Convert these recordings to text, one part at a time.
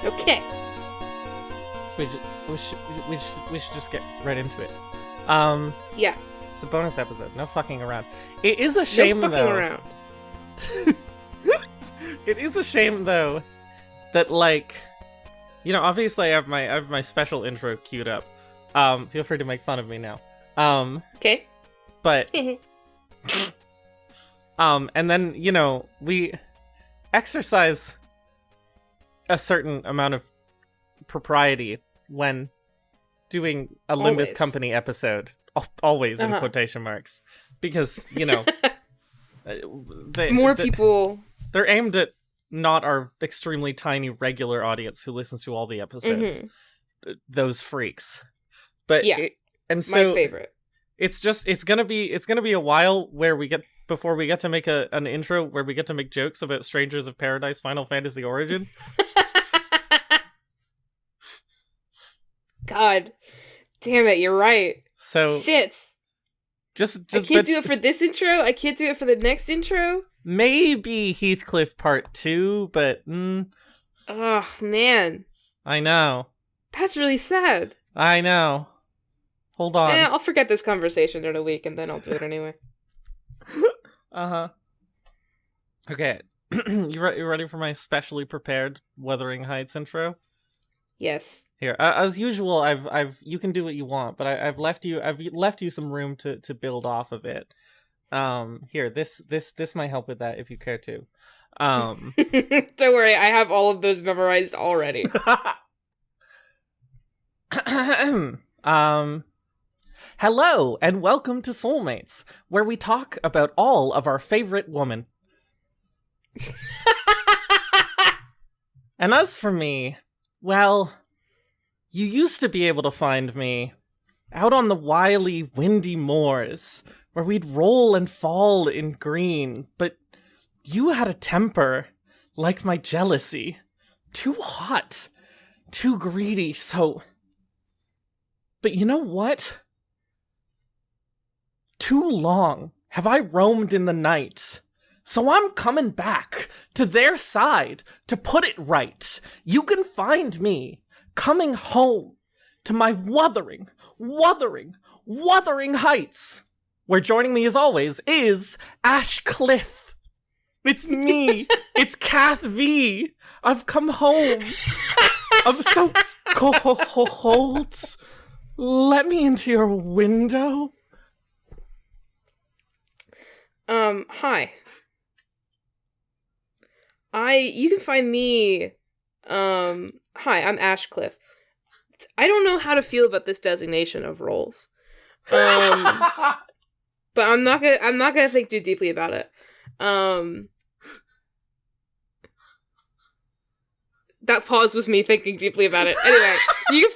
Okay. We should just get right into it. Yeah. It's a bonus episode. No fucking around. It is a shame, no fucking though. around. It is a shame, though, that, like, you know, obviously I have my special intro queued up. Feel free to make fun of me now. Okay. But, and then, you know, we exercise a certain amount of propriety when doing a Limbus Company episode. Always in quotation marks. Because, you know, people... They're aimed at not our extremely tiny regular audience who listens to all the episodes. Those freaks. But yeah, and so my favorite. It's gonna be a while before we get to make an intro where we get to make jokes about Strangers of Paradise Final Fantasy Origin. God damn it, you're right. So shit. Just I can't do it for this intro. I can't do it for the next intro. Maybe Heathcliff Part 2, but oh man. I know. That's really sad. I know. Hold on. I'll forget this conversation in a week and then I'll do it anyway. Okay. You ready for my specially prepared Wuthering Heights intro? Yes. Here, as usual, you can do what you want, but I've left you some room to build off of it. Here, this might help with that if you care to. Don't worry, I have all of those memorized already. Hello and welcome to Soulmates, where we talk about all of our favorite women. And as for me, well, you used to be able to find me out on the wily, windy moors, where we'd roll and fall in green, but you had a temper like my jealousy. Too hot, too greedy, so... But you know what? Too long have I roamed in the night, so I'm coming back to their side to put it right. You can find me coming home to my wuthering heights, where joining me as always is Ashcliff. It's me. It's Cathvy. I've come home. I'm so cold. Let me into your window. Hi. You can find me, hi, I'm Ashcliff. I don't know how to feel about this designation of roles. But I'm not gonna think too deeply about it. That pause was me thinking deeply about it. Anyway,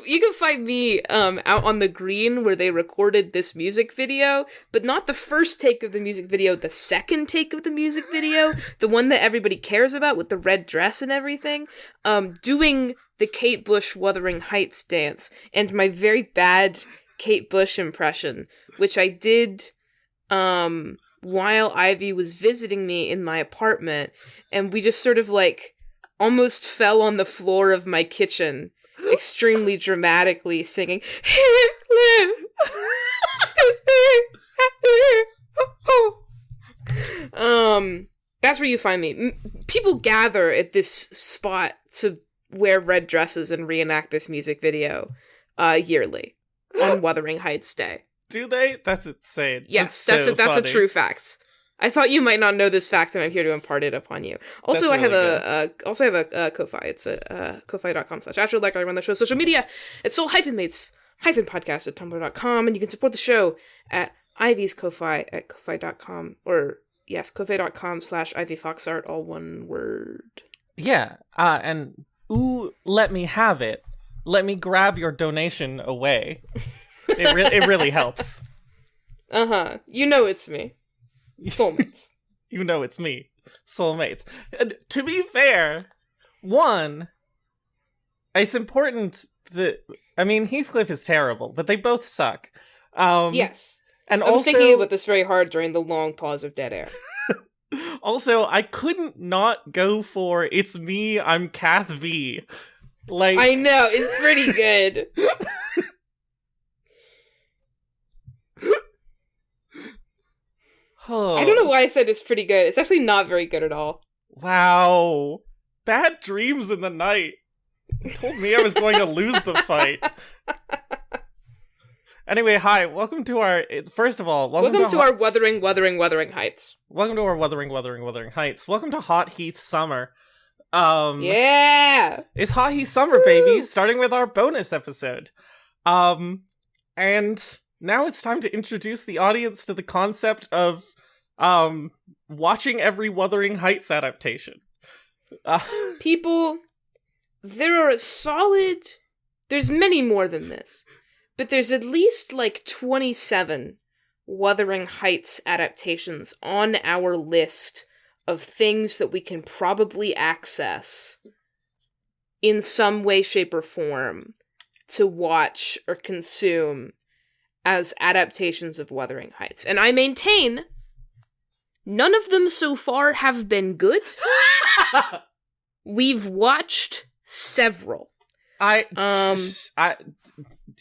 you can find me out on the green where they recorded this music video, but not the first take of the music video, the second take of the music video, the one that everybody cares about with the red dress and everything, doing the Kate Bush Wuthering Heights dance, and my very bad Kate Bush impression, which I did while Ivy was visiting me in my apartment, and we just sort of like almost fell on the floor of my kitchen, extremely dramatically singing, Heathcliff! That's where you find me. People gather at this spot to wear red dresses and reenact this music video yearly on Wuthering Heights Day. Do they? That's insane. Yes, that's a true fact. I thought you might not know this fact, and I'm here to impart it upon you. Also, really I have a Ko-Fi. It's at ko-fi.com/Astro. Like I run the show's social media. It's soul-mates-podcast at tumblr.com, and you can support the show at Ivy's Ko-Fi at ko-fi.com, or yes, ko-fi.com/ivyfoxart, all one word. Yeah, and ooh, let me have it. Let me grab your donation away. It really helps. You know it's me. Soulmates. You know it's me. Soulmates. And to be fair, one, it's important that... I mean, Heathcliff is terrible, but they both suck. Yes. And I was thinking about this very hard during the long pause of dead air. Also, I couldn't not go for "It's me, I'm Cathvy." Like, I know, it's pretty good. I don't know why I said it's pretty good. It's actually not very good at all. Wow. Bad dreams in the night. You told me I was going to lose the fight. Anyway, hi. Welcome to our... First of all, welcome to our Wuthering Wuthering Heights. Welcome to our Wuthering Wuthering Heights. Welcome to Hot Heath Summer. Yeah! It's Hot Heath Summer, baby, starting with our bonus episode. And now it's time to introduce the audience to the concept of, watching every Wuthering Heights adaptation. People, there are a solid... There's many more than this. But there's at least, 27 Wuthering Heights adaptations on our list of things that we can probably access in some way, shape, or form to watch or consume as adaptations of Wuthering Heights. And I maintain none of them so far have been good. We've watched several. Do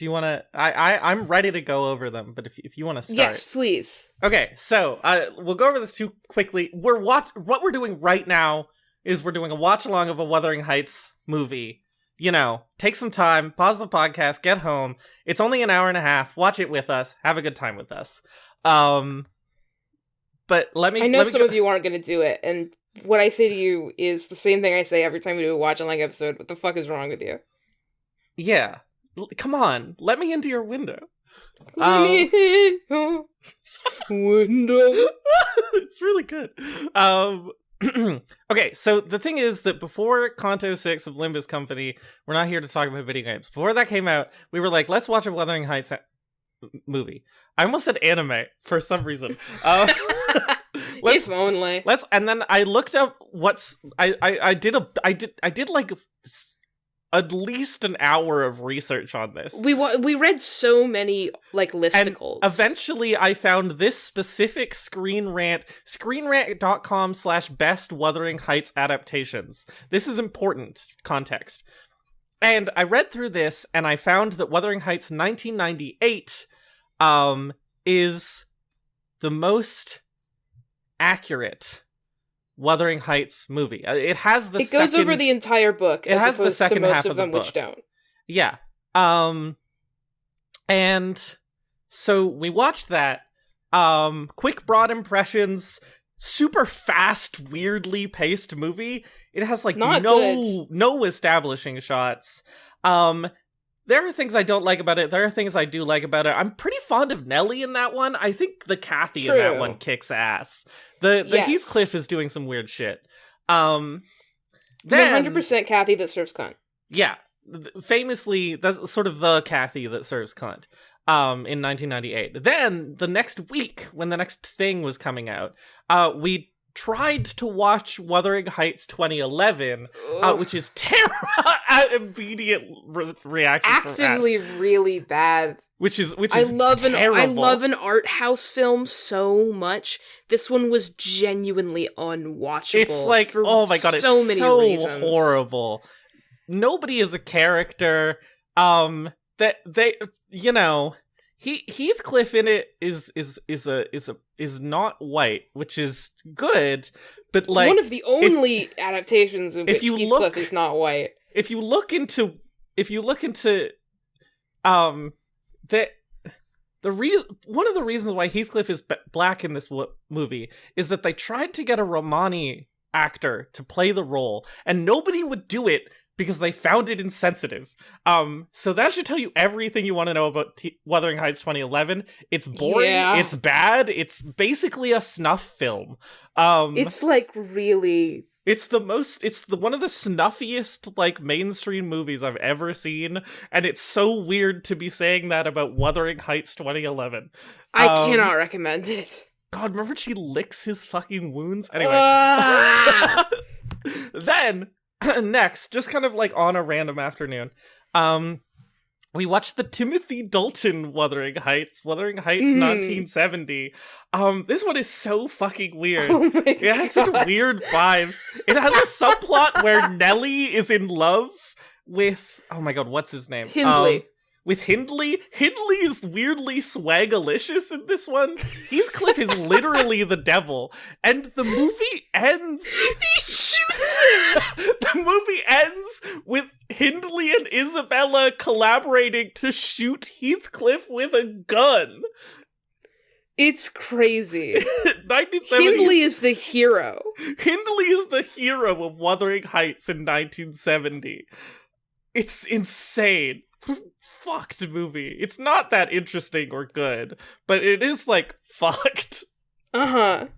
you want to... I'm ready to go over them, but if you want to start... Yes, please. Okay, so, we'll go over this too quickly. What we're doing right now is we're doing a watch-along of a Wuthering Heights movie. You know, take some time, pause the podcast, get home. It's only an hour and a half. Watch it with us. Have a good time with us. But let me... I know some of you aren't going to do it, and what I say to you is the same thing I say every time we do a watch-along episode. What the fuck is wrong with you? Yeah. Come on, let me into your window. Let me in your window. It's really good. Okay, so the thing is that before Kanto 6 of Limbus Company, we're not here to talk about video games. Before that came out, we were like, let's watch a Wuthering Heights movie. I almost said anime for some reason. If only. And then I looked up I did like at least an hour of research on this. We read so many, listicles. And eventually I found this specific Screen Rant, screenrant.com/best Wuthering Heights adaptations. This is important context. And I read through this, and I found that Wuthering Heights 1998 is the most accurate Wuthering Heights movie. It has the It goes over the entire book, it has the second to most half of them the book. which don't. Yeah. And so we watched that. Quick, broad impressions. Super fast, weirdly paced movie. It has no establishing shots. There are things I don't like about it. There are things I do like about it. I'm pretty fond of Nellie in that one. I think the Cathvy in that one kicks ass. The yes. Heathcliff is doing some weird shit. Then 100% Cathvy that serves cunt. Yeah. Famously, that's sort of the Cathvy that serves cunt. In 1998. Then, the next week, when the next thing was coming out, we tried to watch Wuthering Heights 2011, which is terrible. Immediate reaction. Actively really bad. Which is terrible. I love an art house film so much. This one was genuinely unwatchable. It's like, oh my god, it's so many reasons. Horrible. Nobody is a character. That they, Heathcliff in it is not white, which is good, but one of the only adaptations in which Heathcliff is not white. If you look into one of the reasons why Heathcliff is black in this movie is that they tried to get a Romani actor to play the role, and nobody would do it because they found it insensitive. So that should tell you everything you want to know about Wuthering Heights 2011. It's boring. Yeah. It's bad. It's basically a snuff film. It's really... It's one of the snuffiest, mainstream movies I've ever seen, and it's so weird to be saying that about Wuthering Heights 2011. I cannot recommend it. God, remember she licks his fucking wounds? Anyway. Then... next, just kind of on a random afternoon, we watched the Timothy Dalton Wuthering Heights 1970. This one is so fucking weird. Oh my it has such weird vibes. It has a subplot where Nellie is in love with, oh my god, what's his name? Hindley. With Hindley. Hindley is weirdly swagalicious in this one. Heathcliff is literally the devil. And the movie ends... He shoots him! The movie ends with Hindley and Isabella collaborating to shoot Heathcliff with a gun. It's crazy. 1970s. Hindley is the hero. Hindley is the hero of Wuthering Heights in 1970. It's insane. What a fucked movie. It's not that interesting or good, but it is, like, fucked. Uh-huh.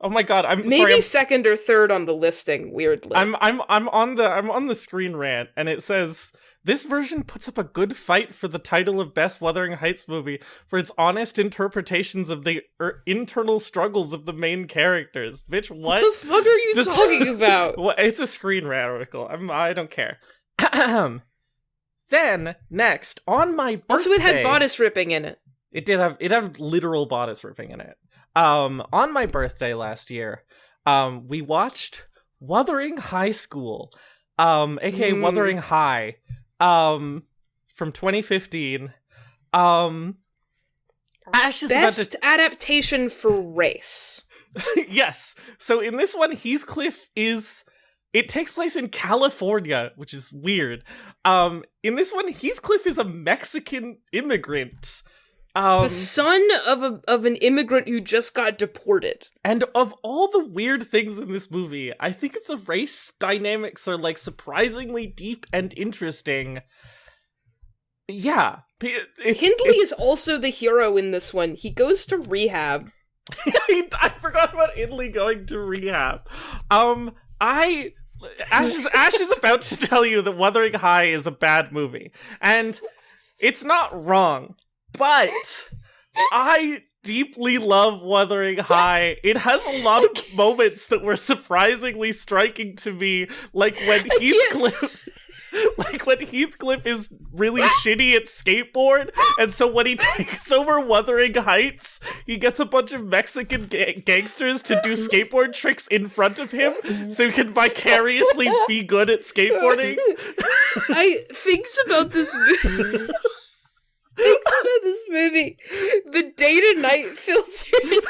Oh my god, Maybe second or third on the listing, weirdly. I'm on the screen rant, and it says, this version puts up a good fight for the title of Best Wuthering Heights movie for its honest interpretations of the internal struggles of the main characters. Bitch, what? What the fuck are you talking about? Well, it's a screen rant article. I don't care. Then, next, on my birthday... Also, it had bodice ripping in it. It had literal bodice ripping in it. On my birthday last year, we watched Wuthering High School, aka Wuthering High, from 2015. Ash is Best adaptation for race. Yes. So in this one, Heathcliff is... It takes place in California, which is weird. In this one, Heathcliff is a Mexican immigrant. It's the son of an immigrant who just got deported. And of all the weird things in this movie, I think the race dynamics are, like, surprisingly deep and interesting. Yeah. Hindley is also the hero in this one. He goes to rehab. I forgot about Hindley going to rehab. Ash is about to tell you that Wuthering High is a bad movie. And it's not wrong. But I deeply love Wuthering High. It has a lot of moments that were surprisingly striking to me, like when Heathcliff is really shitty at skateboard, and so when he takes over Wuthering Heights, he gets a bunch of Mexican gangsters to do skateboard tricks in front of him, so he can vicariously be good at skateboarding. Things about this movie. The day to night filter scenes.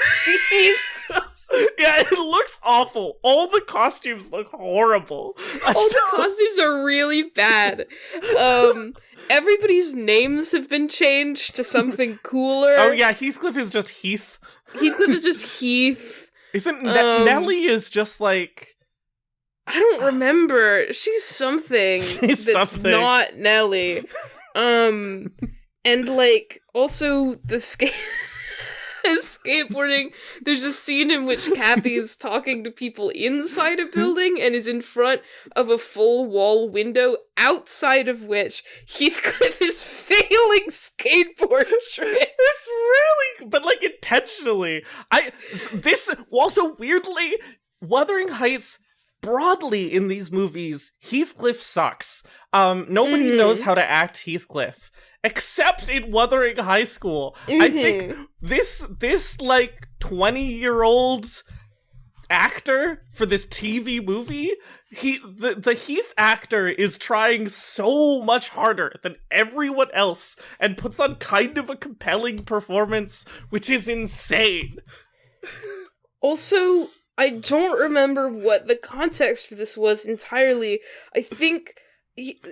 Yeah, it looks awful. All the costumes look horrible. All the costumes are really bad. Everybody's names have been changed to something cooler. Oh yeah, Heathcliff is just Heath. Heathcliff is just Heath. Isn't Nellie is just like... I don't remember. She's something not Nellie. And, like, also the skateboarding, there's a scene in which Cathvy is talking to people inside a building and is in front of a full wall window, outside of which Heathcliff is failing skateboard tricks. It's really, but, like, intentionally. This, also weirdly, Wuthering Heights, broadly in these movies, Heathcliff sucks. Nobody knows how to act Heathcliff. Except in Wuthering High School. I think this like 20-year-old actor for this TV movie, the Heath actor is trying so much harder than everyone else and puts on kind of a compelling performance, which is insane. Also, I don't remember what the context for this was entirely. I think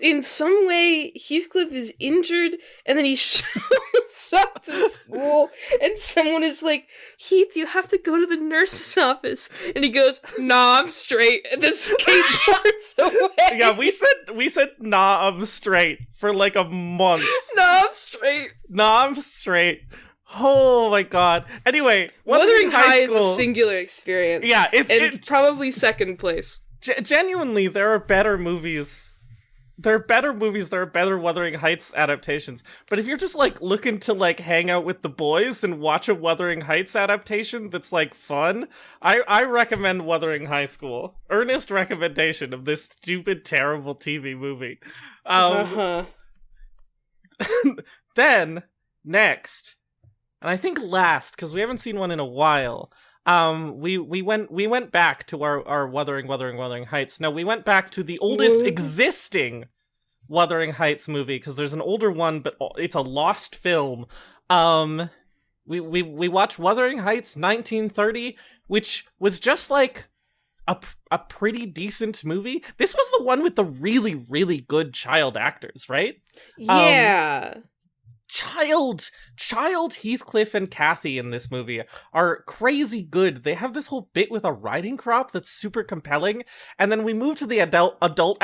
in some way, Heathcliff is injured, and then he shows up to school, and someone is like, Heath, you have to go to the nurse's office. And he goes, nah, I'm straight, and then skateboards away. Yeah, we said, nah, I'm straight, for like a month. Nah, I'm straight. Nah, I'm straight. Oh my god. Anyway, Wuthering High is a singular experience. Yeah, probably second place. Genuinely, there are better movies. There are better Wuthering Heights adaptations. But if you're just, like, looking to, like, hang out with the boys and watch a Wuthering Heights adaptation that's, like, fun, I recommend Wuthering High School. Earnest recommendation of this stupid, terrible TV movie. Then, next, and I think last, because we haven't seen one in a while, We went back to our Wuthering Heights. No, we went baback to the oldest existing Wuthering Heights movie, because there's an older one, but it's a lost film. We watched Wuthering Heights 1930, which was just like a pretty decent movie. This was the one with the really, really good child actors, right? Yeah. Child Heathcliff and Cathvy in this movie are crazy good. They have this whole bit with a riding crop that's super compelling, and then we move to the adult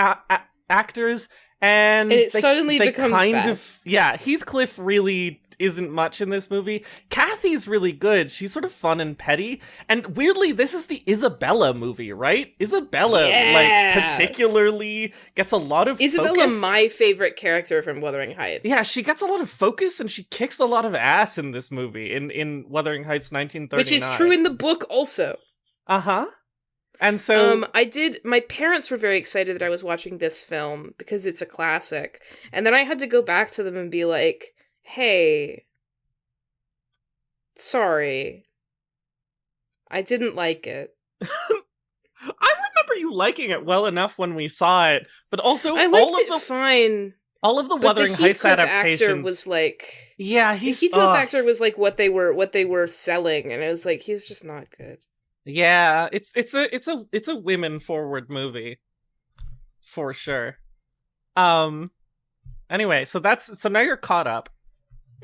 actors, and it suddenly becomes kind bad. of, yeah, Heathcliff really isn't much in this movie. Kathy's really good. She's sort of fun and petty. And weirdly, this is the Isabella movie, right? Isabella, like, particularly gets a lot of Isabella, focus. my favorite character from Wuthering Heights. Yeah, she gets a lot of focus, and she kicks a lot of ass in this movie, in Wuthering Heights 1939. Which is true in the book also. Uh-huh. And so... my parents were very excited that I was watching this film, because it's a classic. And then I had to go back to them and be like, hey, sorry, I didn't like it. I remember you liking it well enough when we saw it, but also I liked it fine. All of the Wuthering Heights adaptations. Actor was like, yeah, the Heathcliff actor was like what they were selling, and it was like, he was just not good. Yeah, it's a women forward movie, for sure. Anyway, so now you're caught up.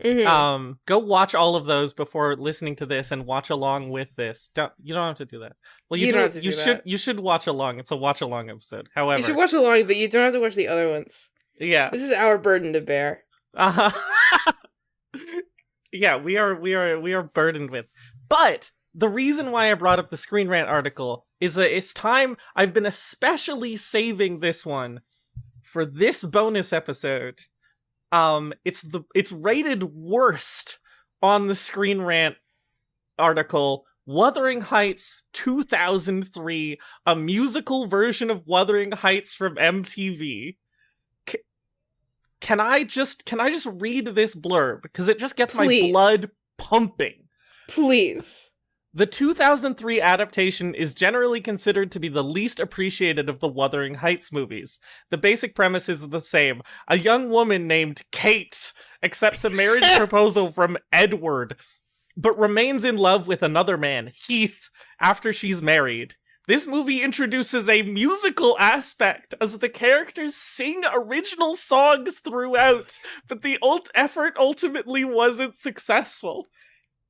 Mm-hmm. Go watch all of those before listening to this and watch along with this. You don't have to do that. Well, you don't have to do that. You should watch along. It's a watch along episode. However, you should watch along, but you don't have to watch the other ones. Yeah, this is our burden to bear. Yeah, we are burdened with. But the reason why I brought up the Screen Rant article is that it's time. I've been especially saving this one for this bonus episode. It's rated worst on the Screen Rant article. Wuthering Heights 2003, a musical version of Wuthering Heights from MTV. Can I just read this blurb, because it just gets my blood pumping. Please. The 2003 adaptation is generally considered to be the least appreciated of the Wuthering Heights movies. The basic premise is the same. A young woman named Kate accepts a marriage proposal from Edward, but remains in love with another man, Heath, after she's married. This movie introduces a musical aspect as the characters sing original songs throughout, but the effort ultimately wasn't successful.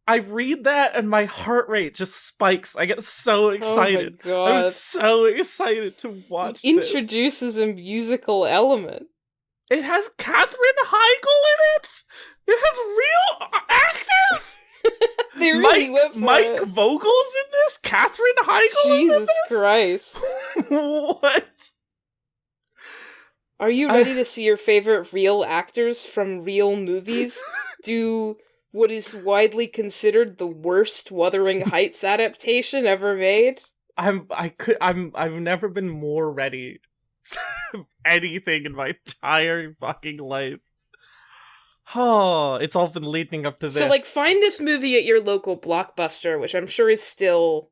I read that and my heart rate just spikes. I get so excited. Oh my God. I'm so excited to watch it introduces a musical element. It has Katherine Heigl in it! It has real actors! They really went for Mike it. Vogel's in this? Katherine Heigl Jesus is in this? Christ. What? Are you ready to see your favorite real actors from real movies do what is widely considered the worst Wuthering Heights adaptation ever made? I've never been more ready for anything in my entire fucking life. Oh, it's all been leading up to this. So, find this movie at your local Blockbuster, which I'm sure is still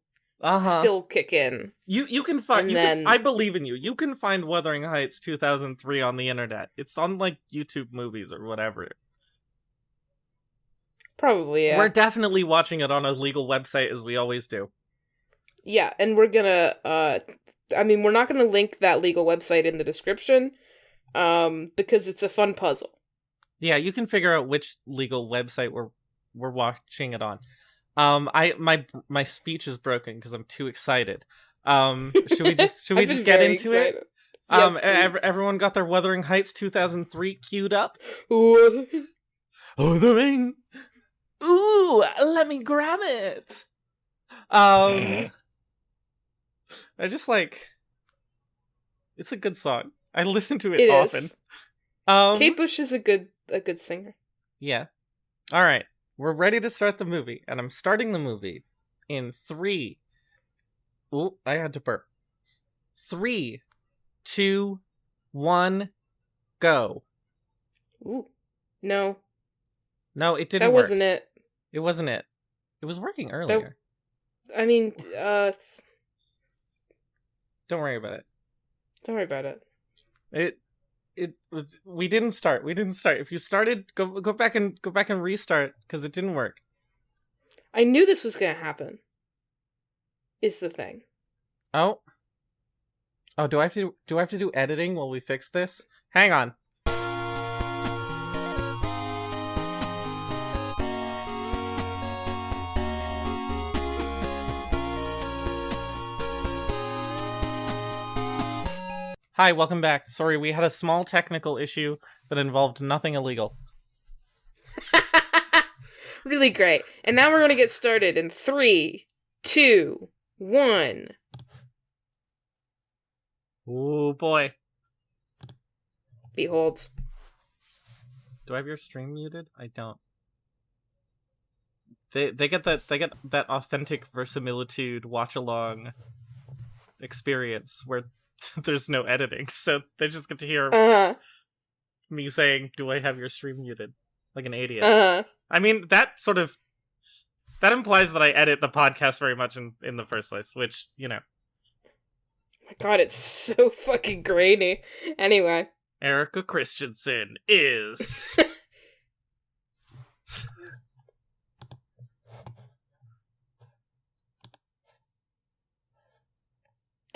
kicking. You can find. I believe in you. You can find Wuthering Heights 2003 on the internet. It's on YouTube Movies or whatever. Probably, yeah. We're definitely watching it on a legal website, as we always do. Yeah, and we're gonna, we're not gonna link that legal website in the description, because it's a fun puzzle. Yeah, you can figure out which legal website we're watching it on. My speech is broken because I'm too excited. Should we just get into excited. it? Yes, everyone got their Wuthering Heights 2003 queued up? Wuthering. Ooh, let me grab it. I just it's a good song. I listen to it often. Is. Kate Bush is a good singer. Yeah. All right. We're ready to start the movie, and I'm starting the movie in 3. Ooh, I had to burp. 3, 2, 1, go. Ooh. No. No, it didn't work. That wasn't it. It wasn't it. It was working earlier. I mean, Don't worry about it. don't worry about it. We didn't start. If you started, go back and restart, because it didn't work. I knew this was gonna happen. Is the thing. Oh, do I have to do editing while we fix this? Hang on. Hi, welcome back. Sorry, we had a small technical issue that involved nothing illegal. Really great. And now we're gonna get started in 3, 2, 1. Oh boy. Behold. Do I have your stream muted? I don't. They get that authentic verisimilitude watch-along experience where there's no editing, so they just get to hear me saying, "Do I have your stream muted?" Like an idiot. I mean, that implies that I edit the podcast very much in the first place, which, you know. My god, it's so fucking grainy. Anyway. Erica Christensen is...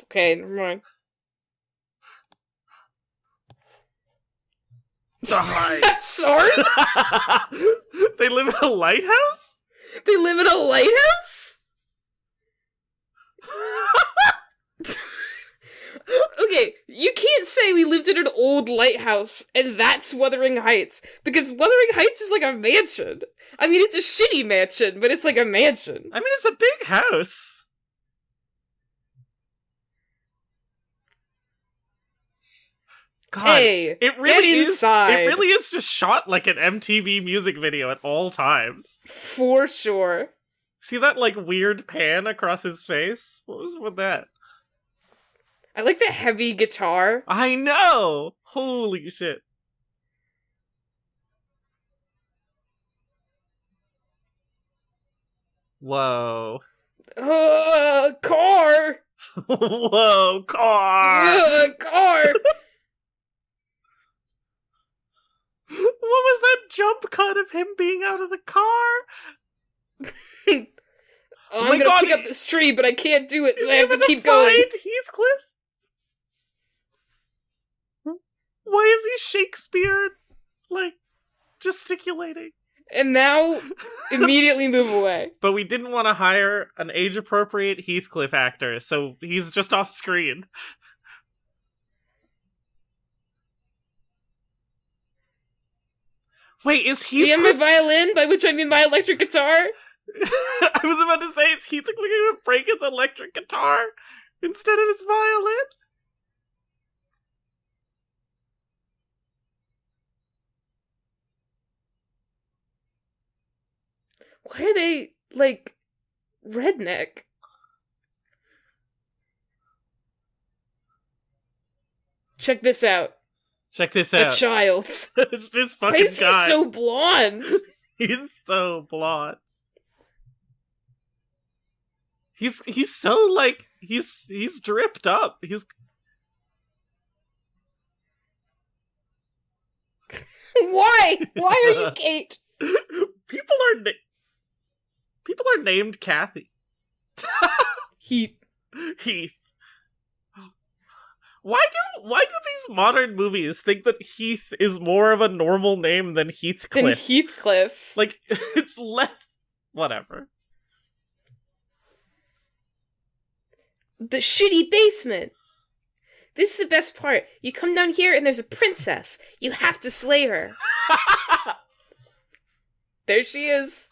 Okay, never mind. The Heights! Sorry? They live in a lighthouse? They live in a lighthouse? Okay, you can't say we lived in an old lighthouse and that's Wuthering Heights, because Wuthering Heights is like a mansion. I mean, it's a shitty mansion, but it's like a mansion. I mean, it's a big house. God, hey, it really get inside. It really is just shot like an MTV music video at all times. For sure. See that, like, weird pan across his face? What was with that? I like the heavy guitar. I know! Holy shit. Whoa. Car! Whoa, car! Car! What was that jump cut of him being out of the car? I'm gonna pick up this tree, but I can't do it, so I have to keep going. Heathcliff? Why is he Shakespeare, like, gesticulating? And now, immediately move away. But we didn't want to hire an age-appropriate Heathcliff actor, so he's just off screen. Wait, is Heathcliff... Do you have my violin, by which I mean my electric guitar? I was about to say, is Heathcliff going to break his electric guitar instead of his violin? Why are they, like, redneck? Check this out. Check this out. A child. It's this fucking guy. Why is he so blonde? He's so blonde. He's so, like, he's dripped up. He's... Why? Why are you Kate? People are named Cathvy. Heath. Why do these modern movies think that Heath is more of a normal name than Heathcliff? Than Heathcliff. Like, it's less... Whatever. The shitty basement. This is the best part. You come down here and there's a princess. You have to slay her. There she is.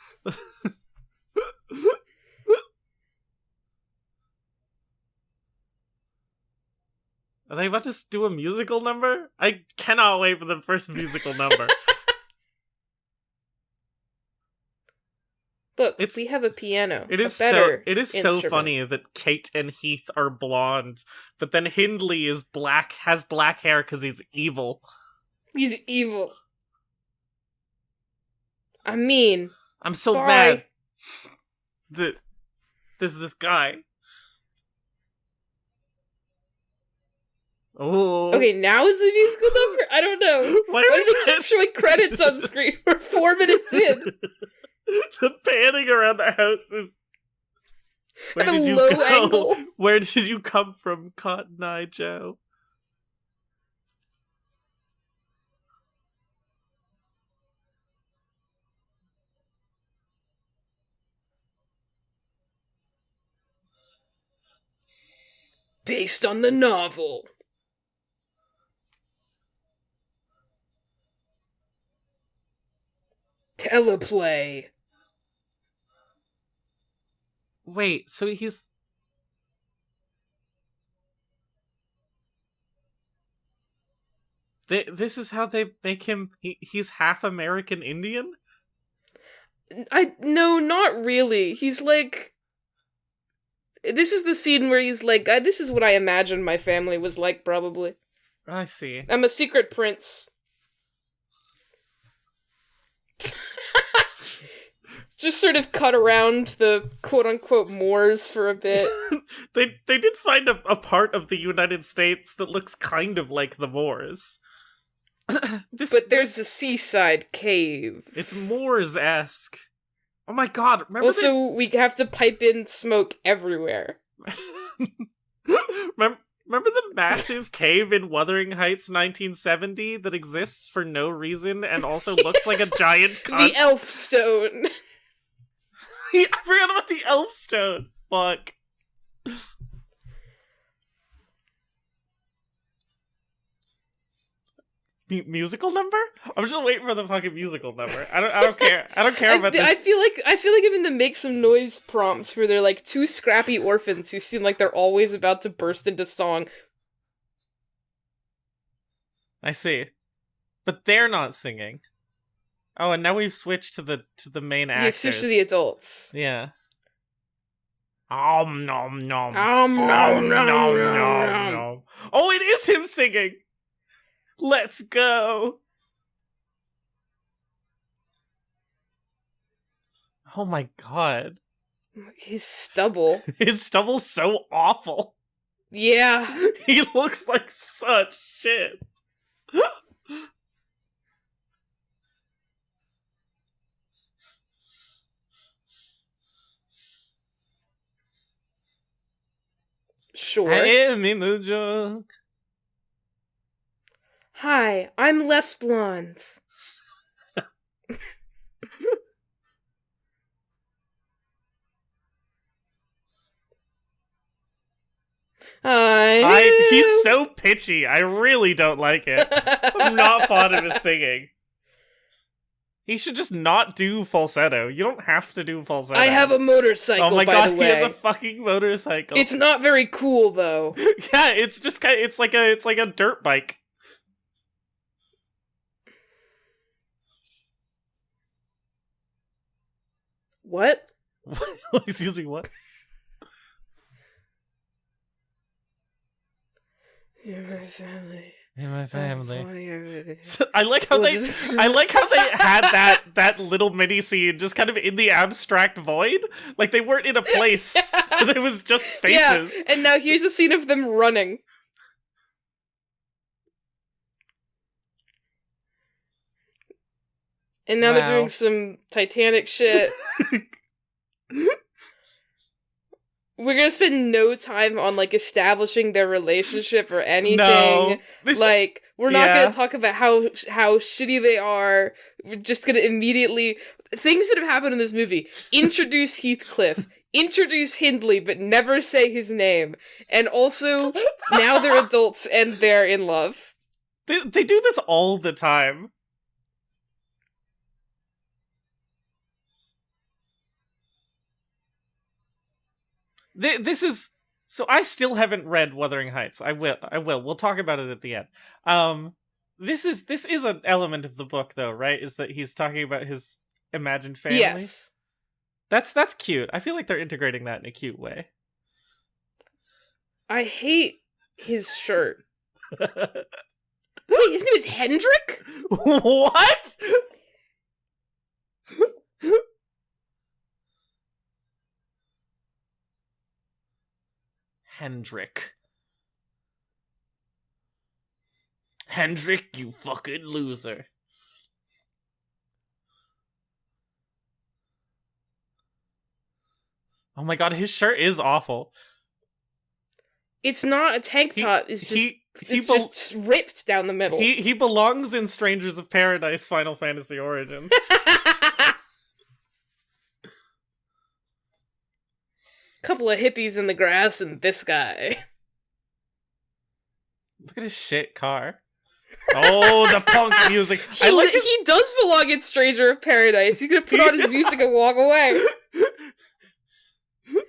Are they about to do a musical number? I cannot wait for the first musical number. Look, we have a piano. It is so funny that Kate and Heath are blonde, but then Hindley is has black hair because he's evil. He's evil. I mean, I'm so mad. this guy. Oh. Okay, now is the musical number? I don't know. Why do they keep showing credits on screen? We're 4 minutes in. The panning around the house is... At a low angle. Where did you come from, Cotton Eye Joe? Based on the novel. Teleplay. Wait, so he's... This is how they make him... He's half American Indian? No, not really. He's like... This is the scene where he's like, this is what I imagined my family was like, probably. I see. I'm a secret prince. Just sort of cut around the quote-unquote Moors for a bit. They did find a part of the United States that looks kind of like the Moors. But there's a seaside cave. It's Moors-esque. Oh my god, remember also, we have to pipe in smoke everywhere. Remember the massive cave in Wuthering Heights 1970 that exists for no reason and also looks like a giant cunt? The elf stone. I forgot about the elf stone. Fuck. Musical number? I'm just waiting for the fucking musical number. I don't care. I don't care about this. I feel like I'm in the make some noise prompts where they're like two scrappy orphans who seem like they're always about to burst into song. I see. But they're not singing. Oh, and now we've switched to the main actors. You've switched to the adults. Yeah. Nom nom nom. Nom nom nom nom. Oh, it is him singing. Let's go. Oh my god. His stubble. His stubble's so awful. Yeah. He looks like such shit. Sure. I am in the junk. Hi, I'm less blonde. He's so pitchy. I really don't like it. I'm not fond of his singing. He should just not do falsetto. You don't have to do falsetto. I have a motorcycle, oh my by god, the way. He has a fucking motorcycle. It's not very cool, though. Yeah, it's just kind of, it's like a dirt bike. What? Excuse me, what? You're my family. You're my family. I I like how they had that little mini scene just kind of in the abstract void. Like they weren't in a place. It was just faces. Yeah, and now here's a scene of them running. And now they're doing some Titanic shit. We're gonna spend no time on, like, establishing their relationship or anything. No, we're not gonna talk about how shitty they are. We're just gonna immediately... Things that have happened in this movie. Introduce Heathcliff. Introduce Hindley, but never say his name. And also, now they're adults and they're in love. They do this all the time. This is... So I still haven't read Wuthering Heights. I will. We'll talk about it at the end. This is an element of the book, though, right? Is that he's talking about his imagined family? Yes. That's cute. I feel like they're integrating that in a cute way. I hate his shirt. Wait, his name is Hendrik? What? Hendrik. Hendrik, you fucking loser. Oh my god, his shirt is awful. It's not a tank top. It's just ripped down the middle. He belongs in Strangers of Paradise Final Fantasy Origins. Couple of hippies in the grass and this guy. Look at his shit car. Oh, the punk music. He does belong in Stranger of Paradise. He's gonna put on his music and walk away.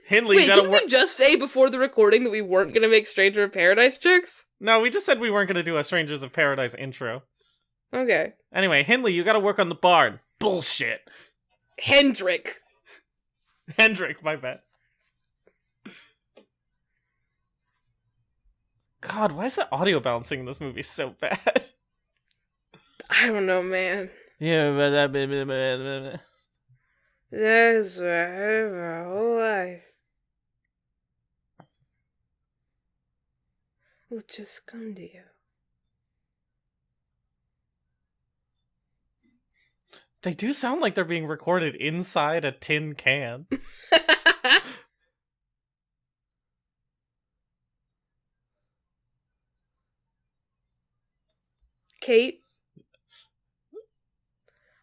Hindley, wait, didn't we just say before the recording that we weren't gonna make Stranger of Paradise jokes? No, we just said we weren't gonna do a Strangers of Paradise intro. Okay. Anyway, Hindley, you gotta work on the barn. Bullshit. Hendrik, my bad. God, why is the audio balancing in this movie so bad? I don't know, man. Yeah, That's my whole life. Will just come to you. They do sound like they're being recorded inside a tin can. Kate?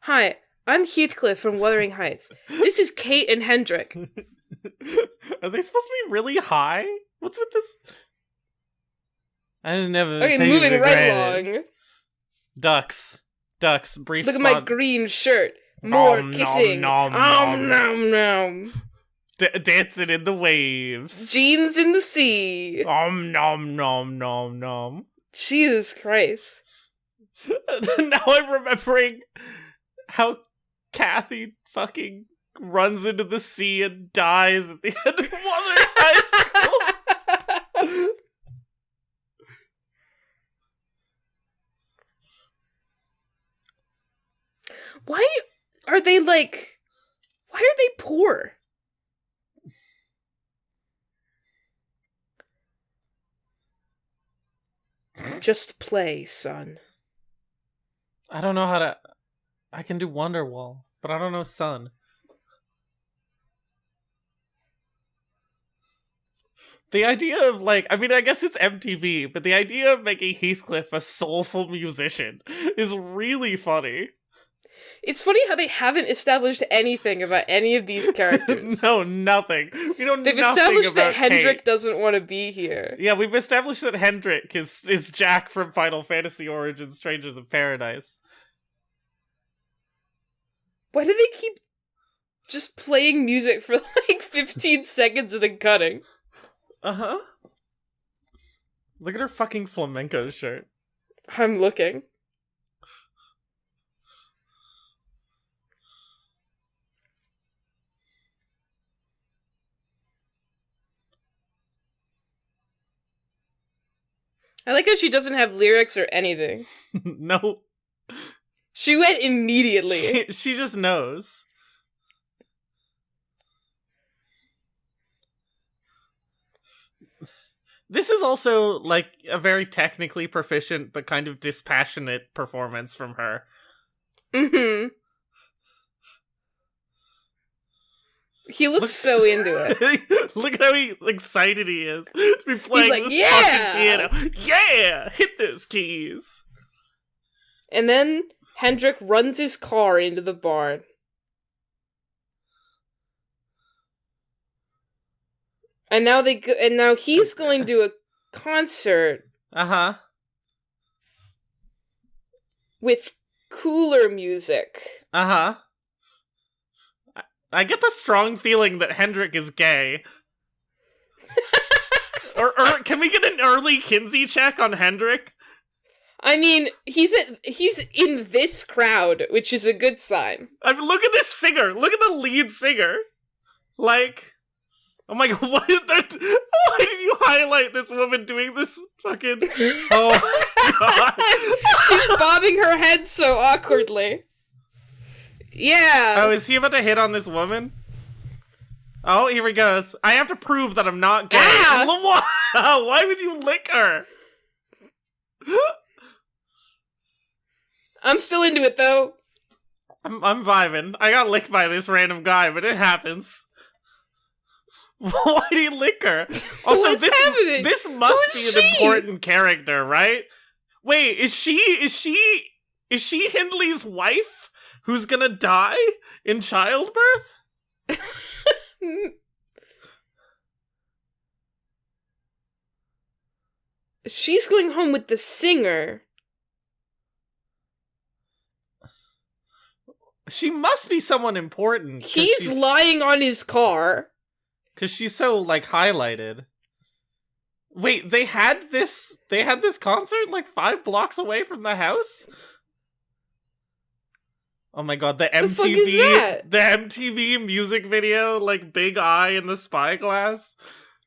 Hi, I'm Heathcliff from Wuthering Heights. This is Kate and Hendrik. Are they supposed to be really high? What's with this? I never. Okay, moving right along. Ducks, brief. Look at my green shirt. More kissing. Nom. Dancing in the waves. Jeans in the sea. Nom. Jesus Christ. Now I'm remembering how Cathvy fucking runs into the sea and dies at the end of Wuthering High School. Why are they poor? Just play, son. I don't know how to... I can do Wonderwall, but I don't know Sun. The idea of, I guess it's MTV, but the idea of making Heathcliff a soulful musician is really funny. It's funny how they haven't established anything about any of these characters. No, nothing. We know They've nothing established about that Hendrik Kate. doesn't want to be here. Yeah, we've established that Hendrik is Jack from Final Fantasy Origins Strangers of Paradise. Why do they keep just playing music for 15 seconds and then cutting? Uh-huh. Look at her fucking flamenco shirt. I'm looking. I like how she doesn't have lyrics or anything. No. She went immediately. She just knows. This is also, a very technically proficient but kind of dispassionate performance from her. Mm-hmm. He looks so into it. Look at how excited he is to be playing this fucking piano. Yeah! Hit those keys! And then Hendrik runs his car into the barn. And now he's going to a concert. Uh-huh. With cooler music. Uh-huh. I get the strong feeling that Hendrik is gay. or can we get an early Kinsey check on Hendrik? I mean, he's in this crowd, which is a good sign. Look at this singer. Look at the lead singer. Oh my god, why did you highlight this woman doing this fucking... Oh god. She's bobbing her head so awkwardly. Yeah. Oh, is he about to hit on this woman? Oh, here he goes. I have to prove that I'm not gay. Ah! Why would you lick her? I'm still into it, though. I'm vibing. I got licked by this random guy, but it happens. Why do you lick her? Also, What's happening? This must be an important character, right? Wait, is she Hindley's wife who's gonna die in childbirth? She's going home with the singer. She must be someone important. He's lying on his car. Because she's so, like, highlighted. Wait, they had this concert, like, 5 blocks away from the house? Oh my god, the MTV, fuck is that? The MTV music video, like, big eye in the spyglass?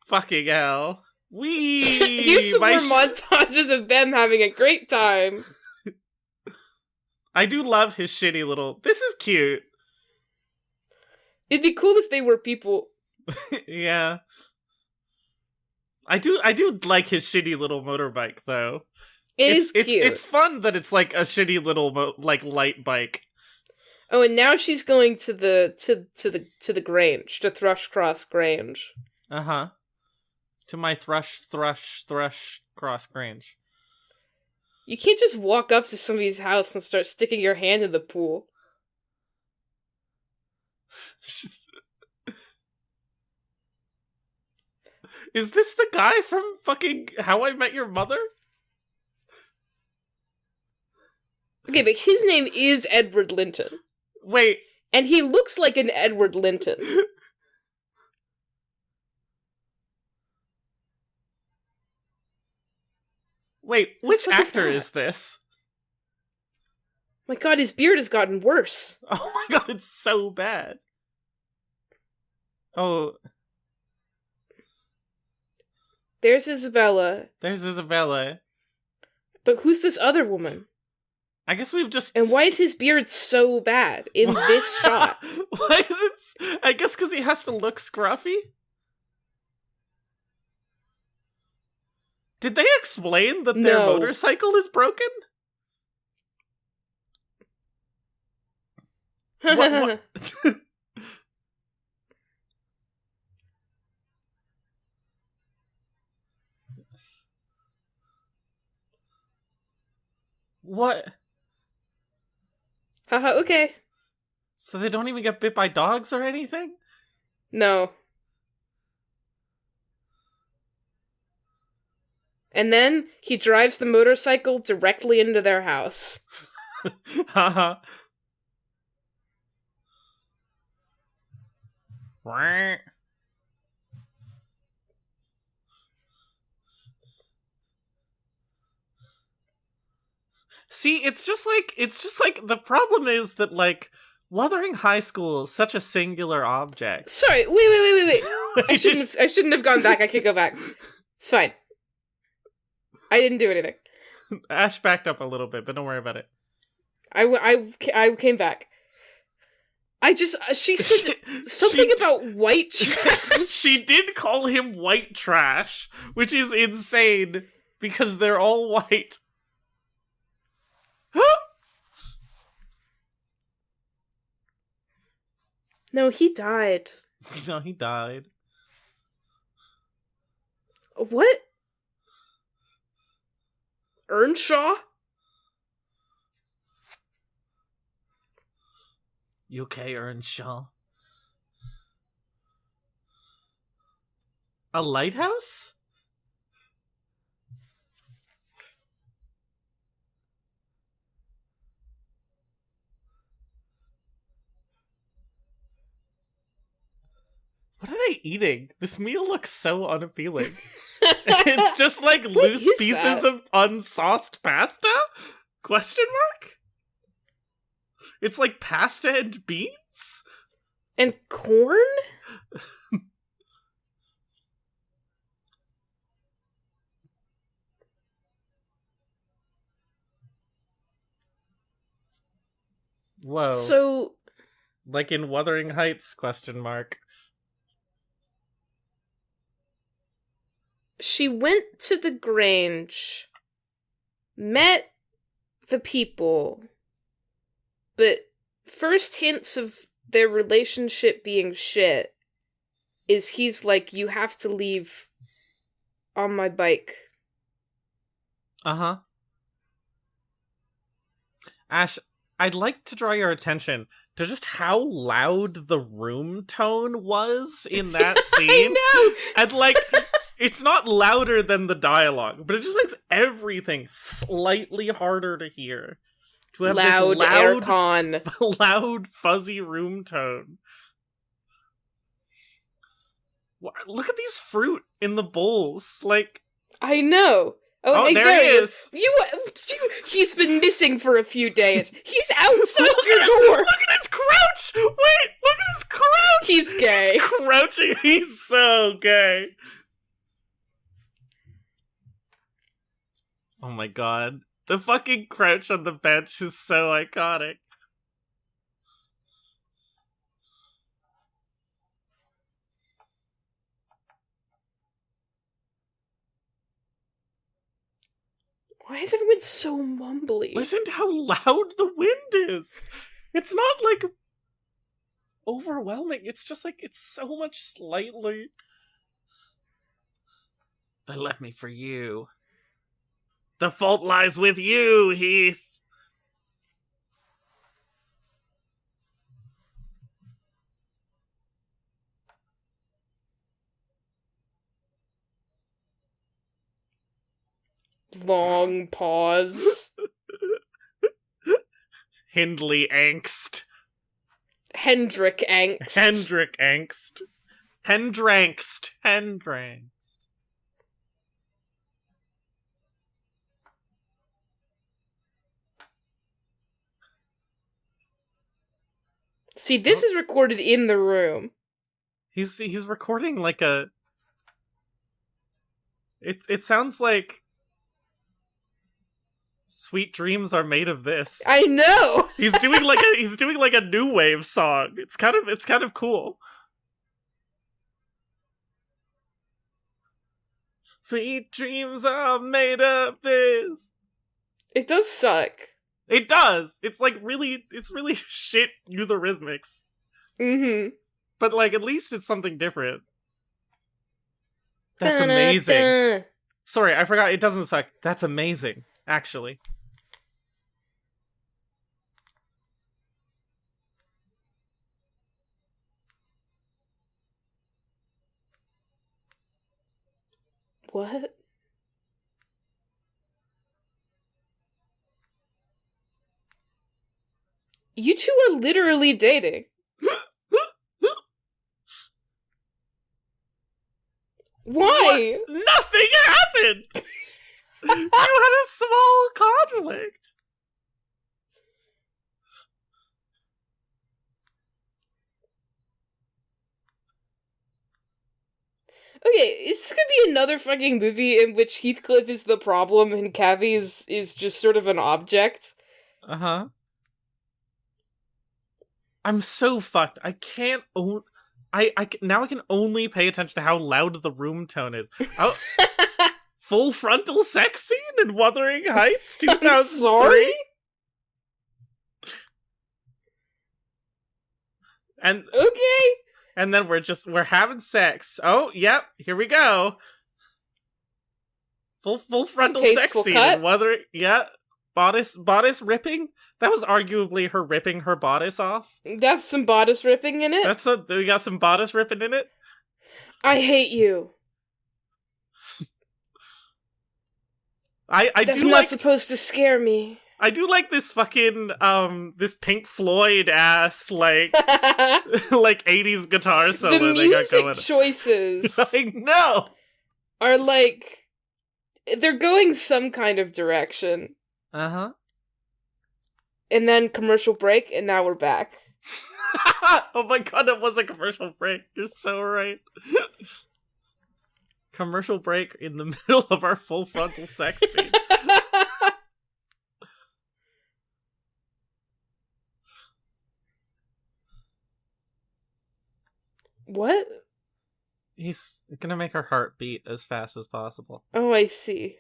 Fucking hell. Here's some more montages of them having a great time. I do love his shitty little... This is cute. It'd be cool if they were people. Yeah. I do like his shitty little motorbike, though. It's cute. It's fun that it's like a shitty little light bike. Oh, and now she's going to the Grange, to Thrushcross Grange. Uh-huh. To my Thrush Cross Grange. You can't just walk up to somebody's house and start sticking your hand in the pool. Is this the guy from fucking How I Met Your Mother? Okay, but his name is Edward Linton. Wait. And he looks like an Edward Linton. Wait, which actor is this? My god, his beard has gotten worse. Oh my god, it's so bad. Oh. There's Isabella. There's Isabella. But who's this other woman? I guess we've just... And why is his beard so bad in this shot? Why is it... I guess because he has to look scruffy? Did they explain that their motorcycle is broken? What? What? Haha, okay. So they don't even get bit by dogs or anything? No. And then he drives the motorcycle directly into their house. Haha. See, it's just like the problem is that like Wuthering High School is such a singular object. Sorry, wait. I shouldn't have gone back. I could go back. It's fine. I didn't do anything. Ash backed up a little bit, but don't worry about it. I came back. She said something about white trash. She did call him white trash, which is insane because they're all white. No, he died. No, he died. What? Earnshaw? You okay, Earnshaw? A lighthouse? What are they eating? This meal looks so unappealing. It's just like loose pieces of unsauced pasta? Question mark? It's like pasta and beans? And corn? Whoa. So... Like in Wuthering Heights, question mark. she went to the Grange, met the people, but first hints of their relationship being shit is he's like, you have to leave on my bike. Uh-huh. Ash, I'd like to draw your attention to just how loud the room tone was in that scene. I know! And, like, it's not louder than the dialogue, but it just makes everything slightly harder to hear. To have Loud this aircon. loud, fuzzy room tone. Look at these fruit in the bowls. Like, I know. Oh, there he is. He's been missing for a few days. He's outside your door. Look at his crouch. Wait, look at his crouch. He's gay. He's crouching. He's so gay. Oh my god. The fucking crouch on the bench is so iconic. Why is everyone so mumbly? Listen to how loud the wind is. It's not, like, overwhelming. It's just, like, it's so much slightly... They left me for you. The fault lies with you, Heath. Long pause. Hindley angst. Hendrick angst. Hendrick angst. Hendrangst. Hendrangst. See, this is recorded in the room. He's recording like a... It sounds like Sweet Dreams Are Made of This. I know. He's doing like a new wave song. It's kind of cool. Sweet dreams are made of this. It does suck. It does. It's really shit eutherhythmics. Mm-hmm. But like at least it's something different. That's amazing. Sorry, I forgot. It doesn't suck. That's amazing, actually. What? You two are literally dating. Why? What? Nothing happened! You had a small conflict. Okay, is this gonna be another fucking movie in which Heathcliff is the problem and Cathvy is just sort of an object? Uh-huh. I'm so fucked. I can't own... now I can only pay attention to how loud the room tone is. Oh, full frontal sex scene in Wuthering Heights 2003? I'm sorry? And Okay. And then we're having sex. Oh, yep, here we go. Full frontal Tasteful sex scene cut. in Wuthering... Yeah. Bodice ripping? That was arguably her ripping her bodice off. That's some bodice ripping in it. We got some bodice ripping in it. I hate you. I That's do not like... supposed to scare me. I do like this fucking, this Pink Floyd ass, like, like 80s guitar solo The they got going. music choices I know! are like, they're going some kind of direction. Uh-huh. And then commercial break, and now we're back. Oh my god, that was a commercial break. You're so right. Commercial break in the middle of our full frontal sex scene. What? He's gonna make her heart beat as fast as possible. Oh, I see.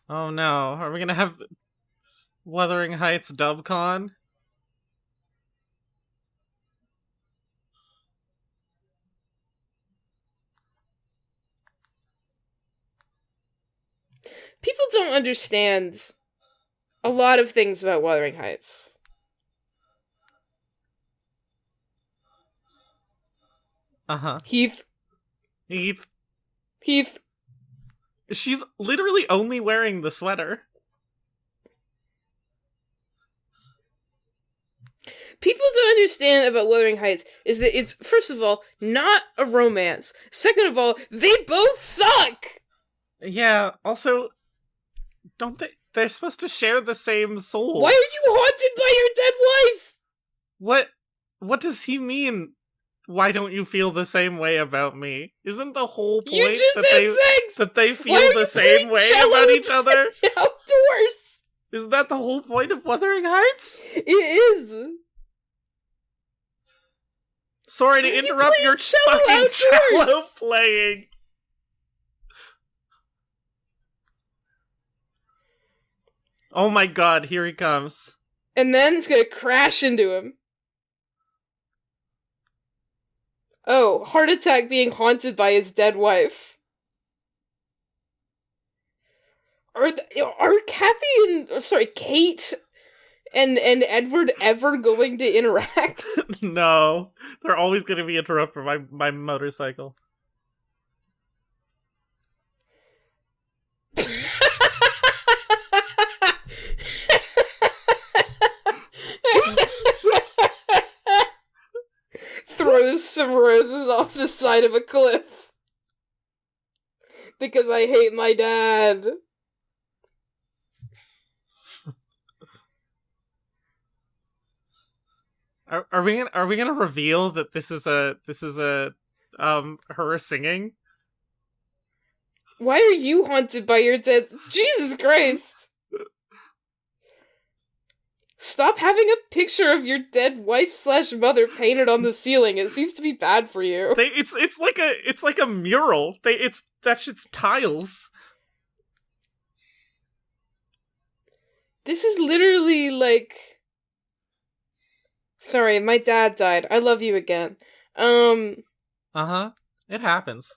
Oh no, are we gonna have Wuthering Heights DubCon? People don't understand a lot of things about Wuthering Heights. Uh-huh. Heath. She's literally only wearing the sweater. People don't understand about Wuthering Heights is that it's, first of all, not a romance. Second of all, they both suck! Yeah, also, don't they're supposed to share the same soul. Why are you haunted by your dead wife? What does he mean? Why don't you feel the same way about me? Isn't the whole point You just had sex! that they feel the same way about each other? Outdoors! Isn't that the whole point of Wuthering Heights? It is! Sorry to interrupt your fucking cello playing. Oh my god, here he comes. And then it's gonna crash into him. Oh, heart attack being haunted by his dead wife. Are Cathvy and Kate and Edward ever going to interact? No, they're always going to be interrupted by my motorcycle. Throws some roses off the side of a cliff. Because I hate my dad. Are we gonna reveal that this is a her singing? Why are you haunted by your dead? Jesus Christ! Stop having a picture of your dead wife/mother painted on the ceiling. It seems to be bad for you. It's like a mural. That shit's tiles. This is literally like. Sorry, my dad died. I love you again. Uh-huh. It happens.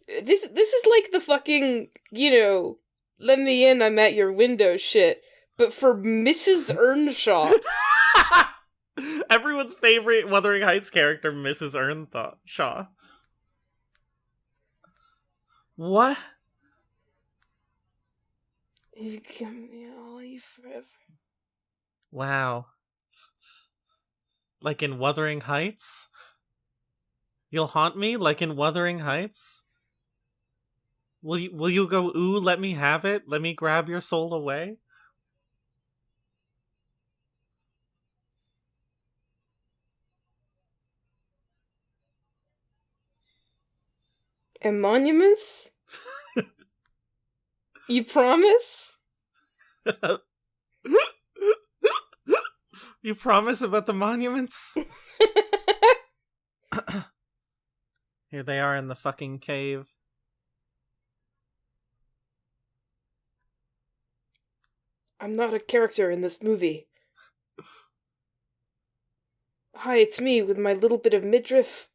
This is like the fucking, let me in, I'm at your window shit. But for Mrs. Earnshaw. Everyone's favorite Wuthering Heights character, Mrs. Earnshaw. What? You give me all you forever. Wow. Like in Wuthering Heights? You'll haunt me like in Wuthering Heights? Will you go, ooh, let me have it? Let me grab your soul away? And monuments? You promise? You promise about the monuments? Here they are in the fucking cave. I'm not a character in this movie. Hi, it's me with my little bit of midriff.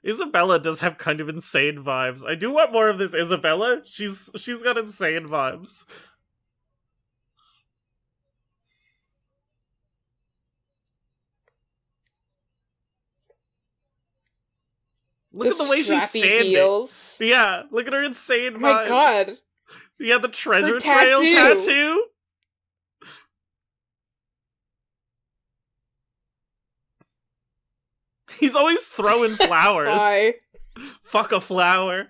Isabella does have kind of insane vibes. I do want more of this Isabella. She's got insane vibes. Look at the way she's standing. Heels. Yeah, look at her insane vibes. Oh my god. Yeah, the treasure trail tattoo. He's always throwing flowers. Bye. Fuck a flower.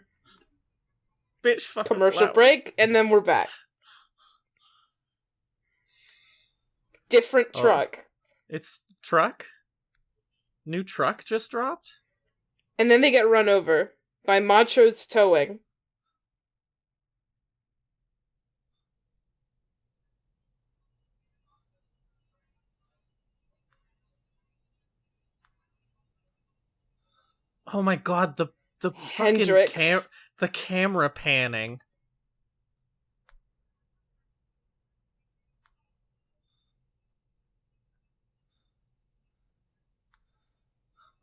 Bitch, fuck Commercial a flower. break, and then we're back. Different truck. It's truck? New truck just dropped? And then they get run over by Macho's towing. Oh my god, the fucking Hendrix. the camera panning.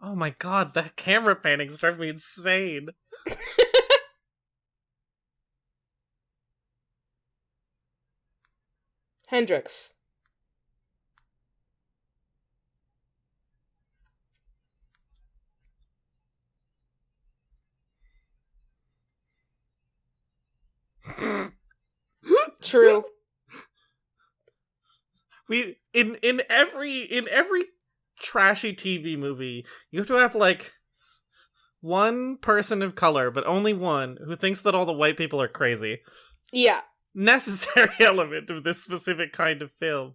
Oh my god, the camera panning's driving me insane. Hendrix. True. We in every trashy TV movie, you have to have like one person of color, but only one, who thinks that all the white people are crazy. Yeah. Necessary element of this specific kind of film.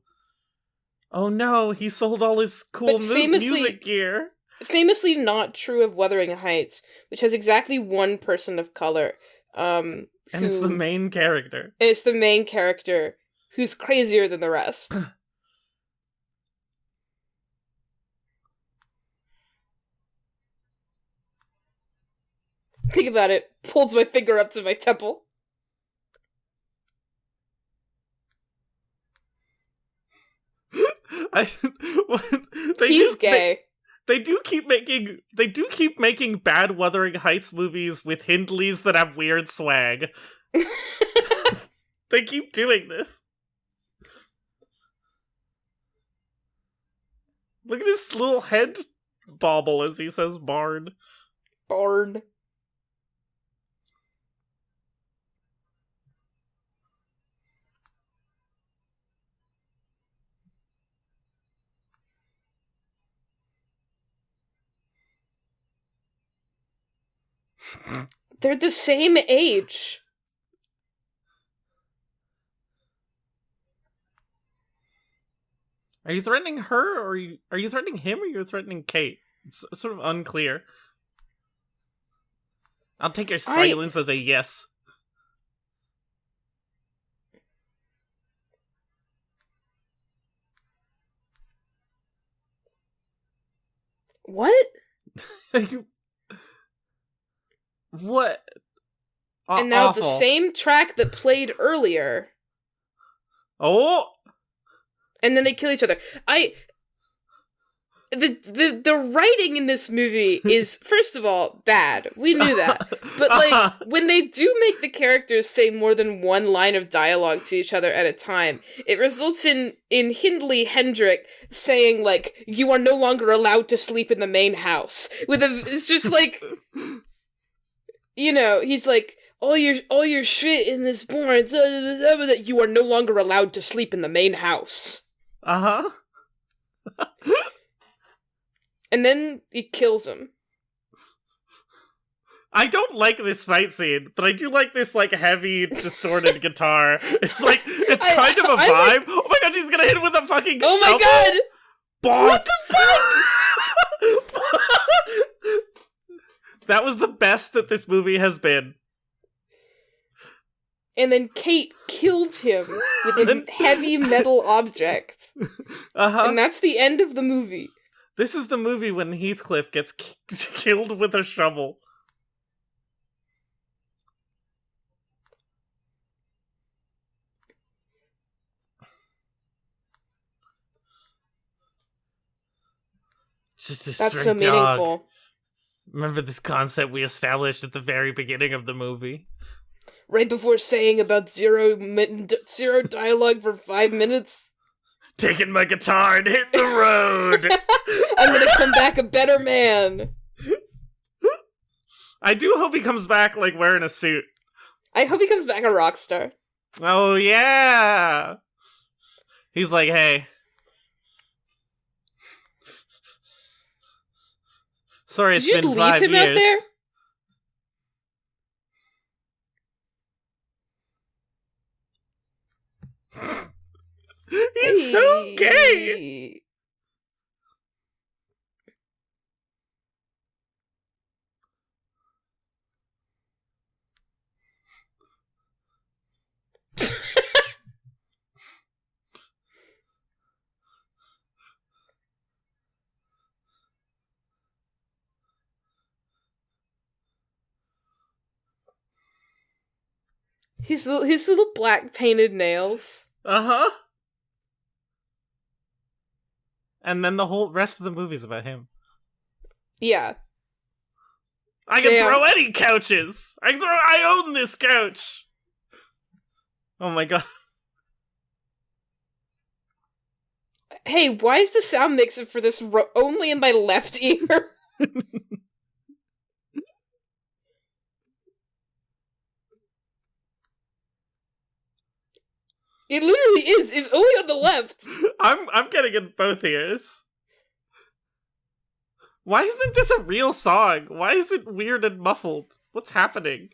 Oh no, he sold all his cool music gear. Famously not true of Wuthering Heights, which has exactly one person of color. And it's the main character. And it's the main character who's crazier than the rest. Think about it. Pulls my finger up to my temple. He's gay. They do keep making bad Wuthering Heights movies with Hindleys that have weird swag. They keep doing this. Look at his little head bobble as he says barn. Barn. They're the same age. Are you threatening her, or are you threatening him, or you're threatening Kate? It's sort of unclear. I'll take your silence as a yes. What? What? And now awful. The same track that played earlier. Oh! And then they kill each other. The writing in this movie is, first of all, bad. We knew that. But, like, when they do make the characters say more than one line of dialogue to each other at a time, it results in Hindley Hendrick saying, like, "You are no longer allowed to sleep in the main house." It's just like, you know, he's like, all your shit in this barn, you are no longer allowed to sleep in the main house. Uh-huh. And then he kills him. I don't like this fight scene, but I do like this, like, heavy, distorted guitar. It's like, it's kind of a vibe. Oh my god, she's gonna hit him with a fucking shovel. My god! Bonk. What the fuck? That was the best that this movie has been. And then Kate killed him with a heavy metal object. Uh-huh. And that's the end of the movie. This is the movie when Heathcliff gets killed with a shovel. Just a That's stray so meaningful. dog. Remember this concept we established at the very beginning of the movie? Right before saying about zero dialogue for 5 minutes. Taking my guitar and hitting the road. I'm gonna come back a better man. I do hope he comes back, like, wearing a suit. I hope he comes back a rock star. Oh, yeah! He's like, hey. Sorry, it's been 5 years. Did you leave him out there? He's so gay! His little black painted nails. Uh-huh. And then the whole rest of the movie's about him. Yeah. I can throw any couches! I own this couch! Oh my god. Hey, why is the sound mixer for this only in my left ear? It literally is. It's only on the left. I'm getting in both ears. Why isn't this a real song? Why is it weird and muffled? What's happening?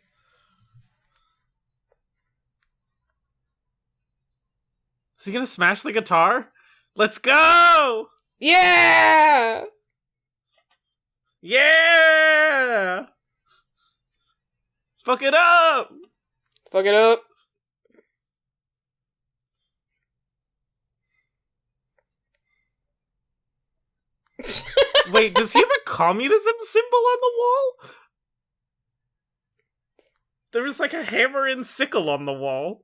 Is he gonna smash the guitar? Let's go! Yeah! Yeah! Fuck it up! Fuck it up. Wait, does he have a communism symbol on the wall? There was like a hammer and sickle on the wall.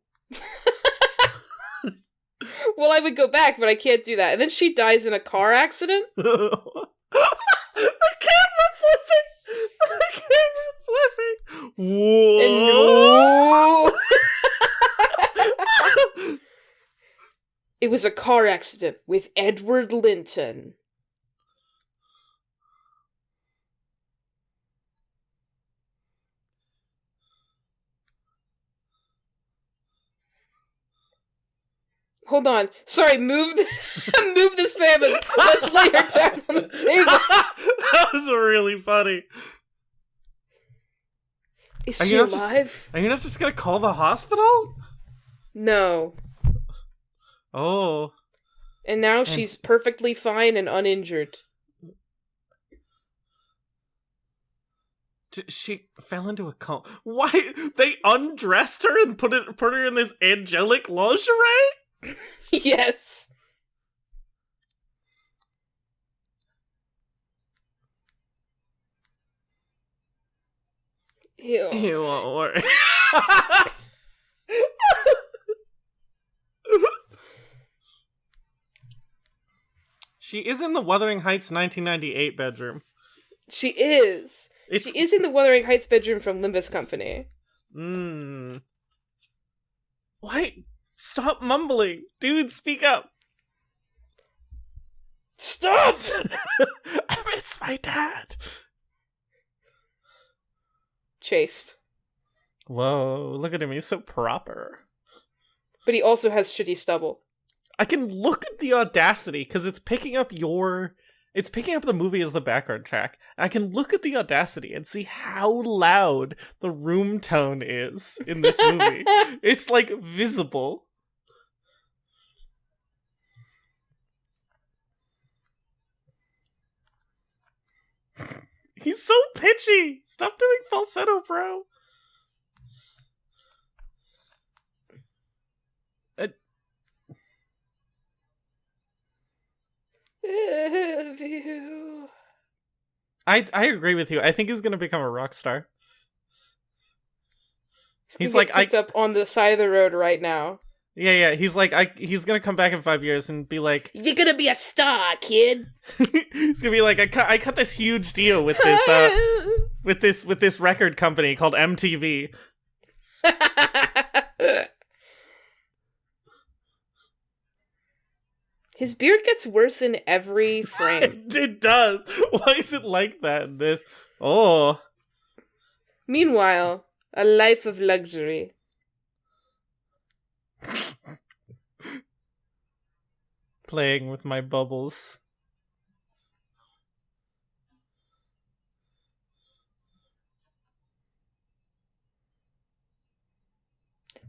Well, I would go back, but I can't do that. And then she dies in a car accident? The camera flipping! The camera flipping! Whoa! No! It was a car accident with Edward Linton. Hold on. Sorry, move the salmon. Let's lay her down on the table. That was really funny. Is she alive? Are you not just gonna call the hospital? No. Oh. And now she's perfectly fine and uninjured. She fell into a coma. Why? They undressed her and put her in this angelic lingerie? Yes. Ew. You won't worry. She is in the Wuthering Heights 1998 bedroom. She is. She is in the Wuthering Heights bedroom from Limbus Company. Why? Stop mumbling. Dude, speak up. Stop! I miss my dad. Chaste. Whoa, look at him. He's so proper. But he also has shitty stubble. I can look at the Audacity, because it's picking up the movie as the background track. I can look at the Audacity and see how loud the room tone is in this movie. It's, like, visible. He's so pitchy! Stop doing falsetto, bro! I agree with you. I think he's gonna become a rock star. He's like picked up on the side of the road right now. Yeah. He's like, he's gonna come back in 5 years and be like, "You're gonna be a star, kid." He's gonna be like, I cut this huge deal with this with this record company called MTV. His beard gets worse in every frame. It does. Why is it like that in this? Oh. Meanwhile, a life of luxury. Playing with my bubbles.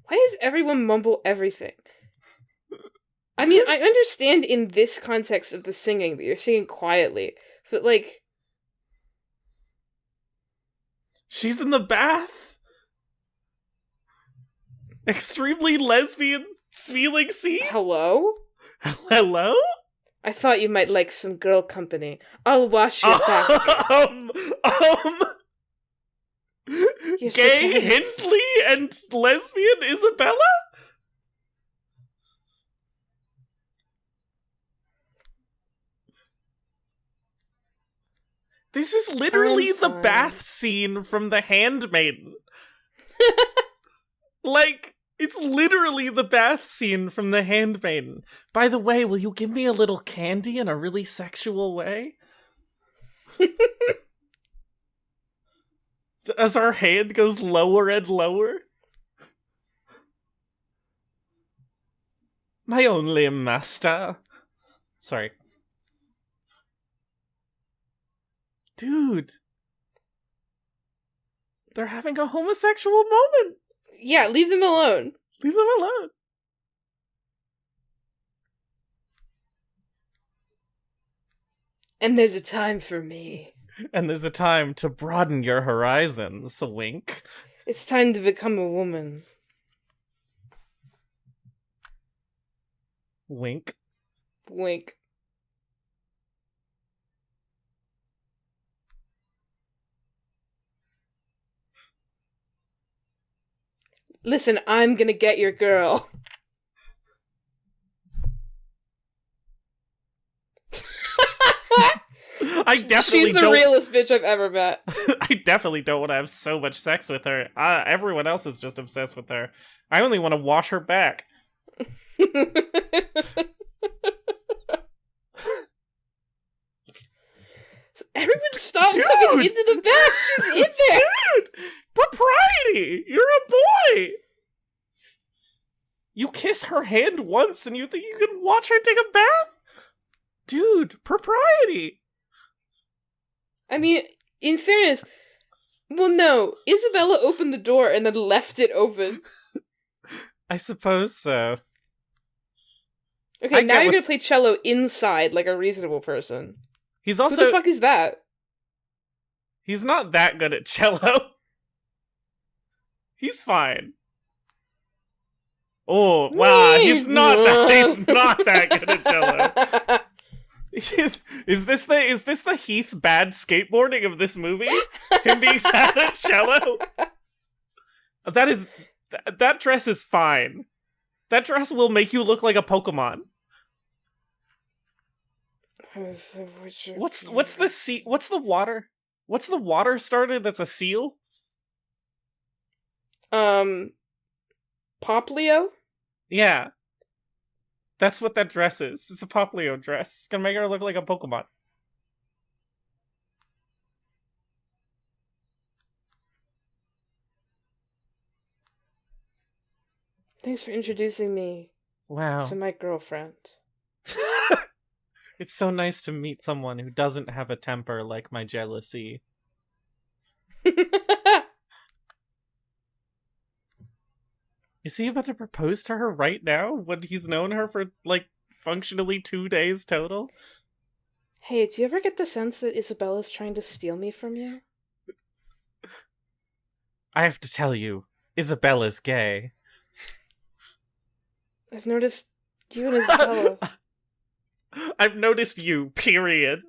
Why does everyone mumble everything? I mean, I understand in this context of the singing that you're singing quietly, but like... She's in the bath? Extremely lesbian feeling scene? Hello? Hello? I thought you might like some girl company. I'll wash your back. Yes, Gay it does. Hindley and lesbian Isabella? This is literally the bath scene from The Handmaiden. Like, it's literally the bath scene from The Handmaiden. By the way, will you give me a little candy in a really sexual way? As our hand goes lower and lower. My only master. Sorry. Dude. They're having a homosexual moment. Yeah, leave them alone. Leave them alone. And there's a time for me. And there's a time to broaden your horizons, wink. It's time to become a woman. Wink. Wink. Listen, I'm gonna get your girl. I definitely She's the realest bitch I've ever met. I definitely don't want to have so much sex with her. Everyone else is just obsessed with her. I only want to wash her back. Everyone stop coming into the bath. She's in there. Dude, propriety. You're a boy. You kiss her hand once and you think you can watch her take a bath? Dude, propriety. I mean, in fairness, well, no. Isabella opened the door and then left it open. I suppose so. Okay, now you're gonna play cello inside like a reasonable person. He's also... Who the fuck is that? He's not that good at cello. He's fine. Oh, wow, he's not that good at cello. Is this the Heath bad skateboarding of this movie? Him being bad at cello? That dress is fine. That dress will make you look like a Pokemon. What's the sea? What's the water? What's the water starter that's a seal? Poplio? Yeah. That's what that dress is. It's a Poplio dress. It's gonna make her look like a Pokemon. Thanks for introducing me to my girlfriend. It's so nice to meet someone who doesn't have a temper like my jealousy. Is he about to propose to her right now when he's known her for, like, functionally 2 days total? Hey, do you ever get the sense that Isabella's trying to steal me from you? I have to tell you, Isabella's gay. I've noticed you and Isabella. I've noticed you, period.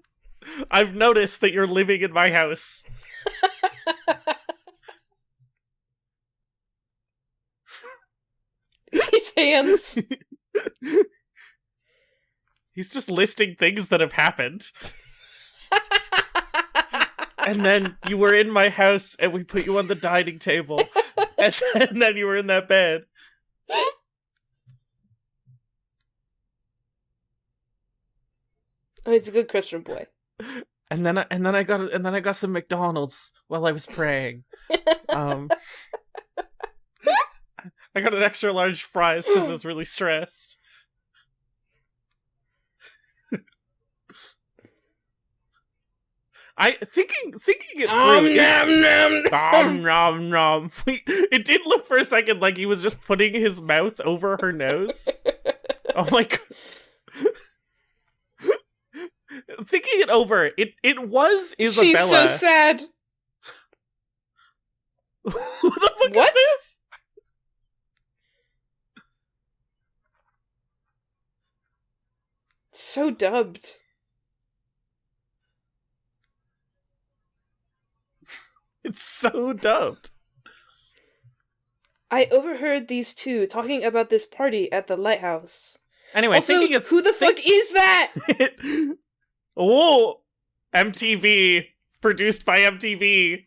I've noticed that you're living in my house. His hands. He's just listing things that have happened. And then you were in my house and we put you on the dining table. And then you were in that bed. Oh, he's a good Christian boy. And then I got some McDonald's while I was praying. I got an extra large fries because I was really stressed. Thinking it through. Nom nom nom. It did look for a second like he was just putting his mouth over her nose. Oh my god. Thinking it over, it was Isabella. She's so sad. Who the fuck What? is this? So dubbed. It's so dubbed. I overheard these two talking about this party at the lighthouse. Anyway, Also, who the fuck is that? Oh, MTV, produced by MTV.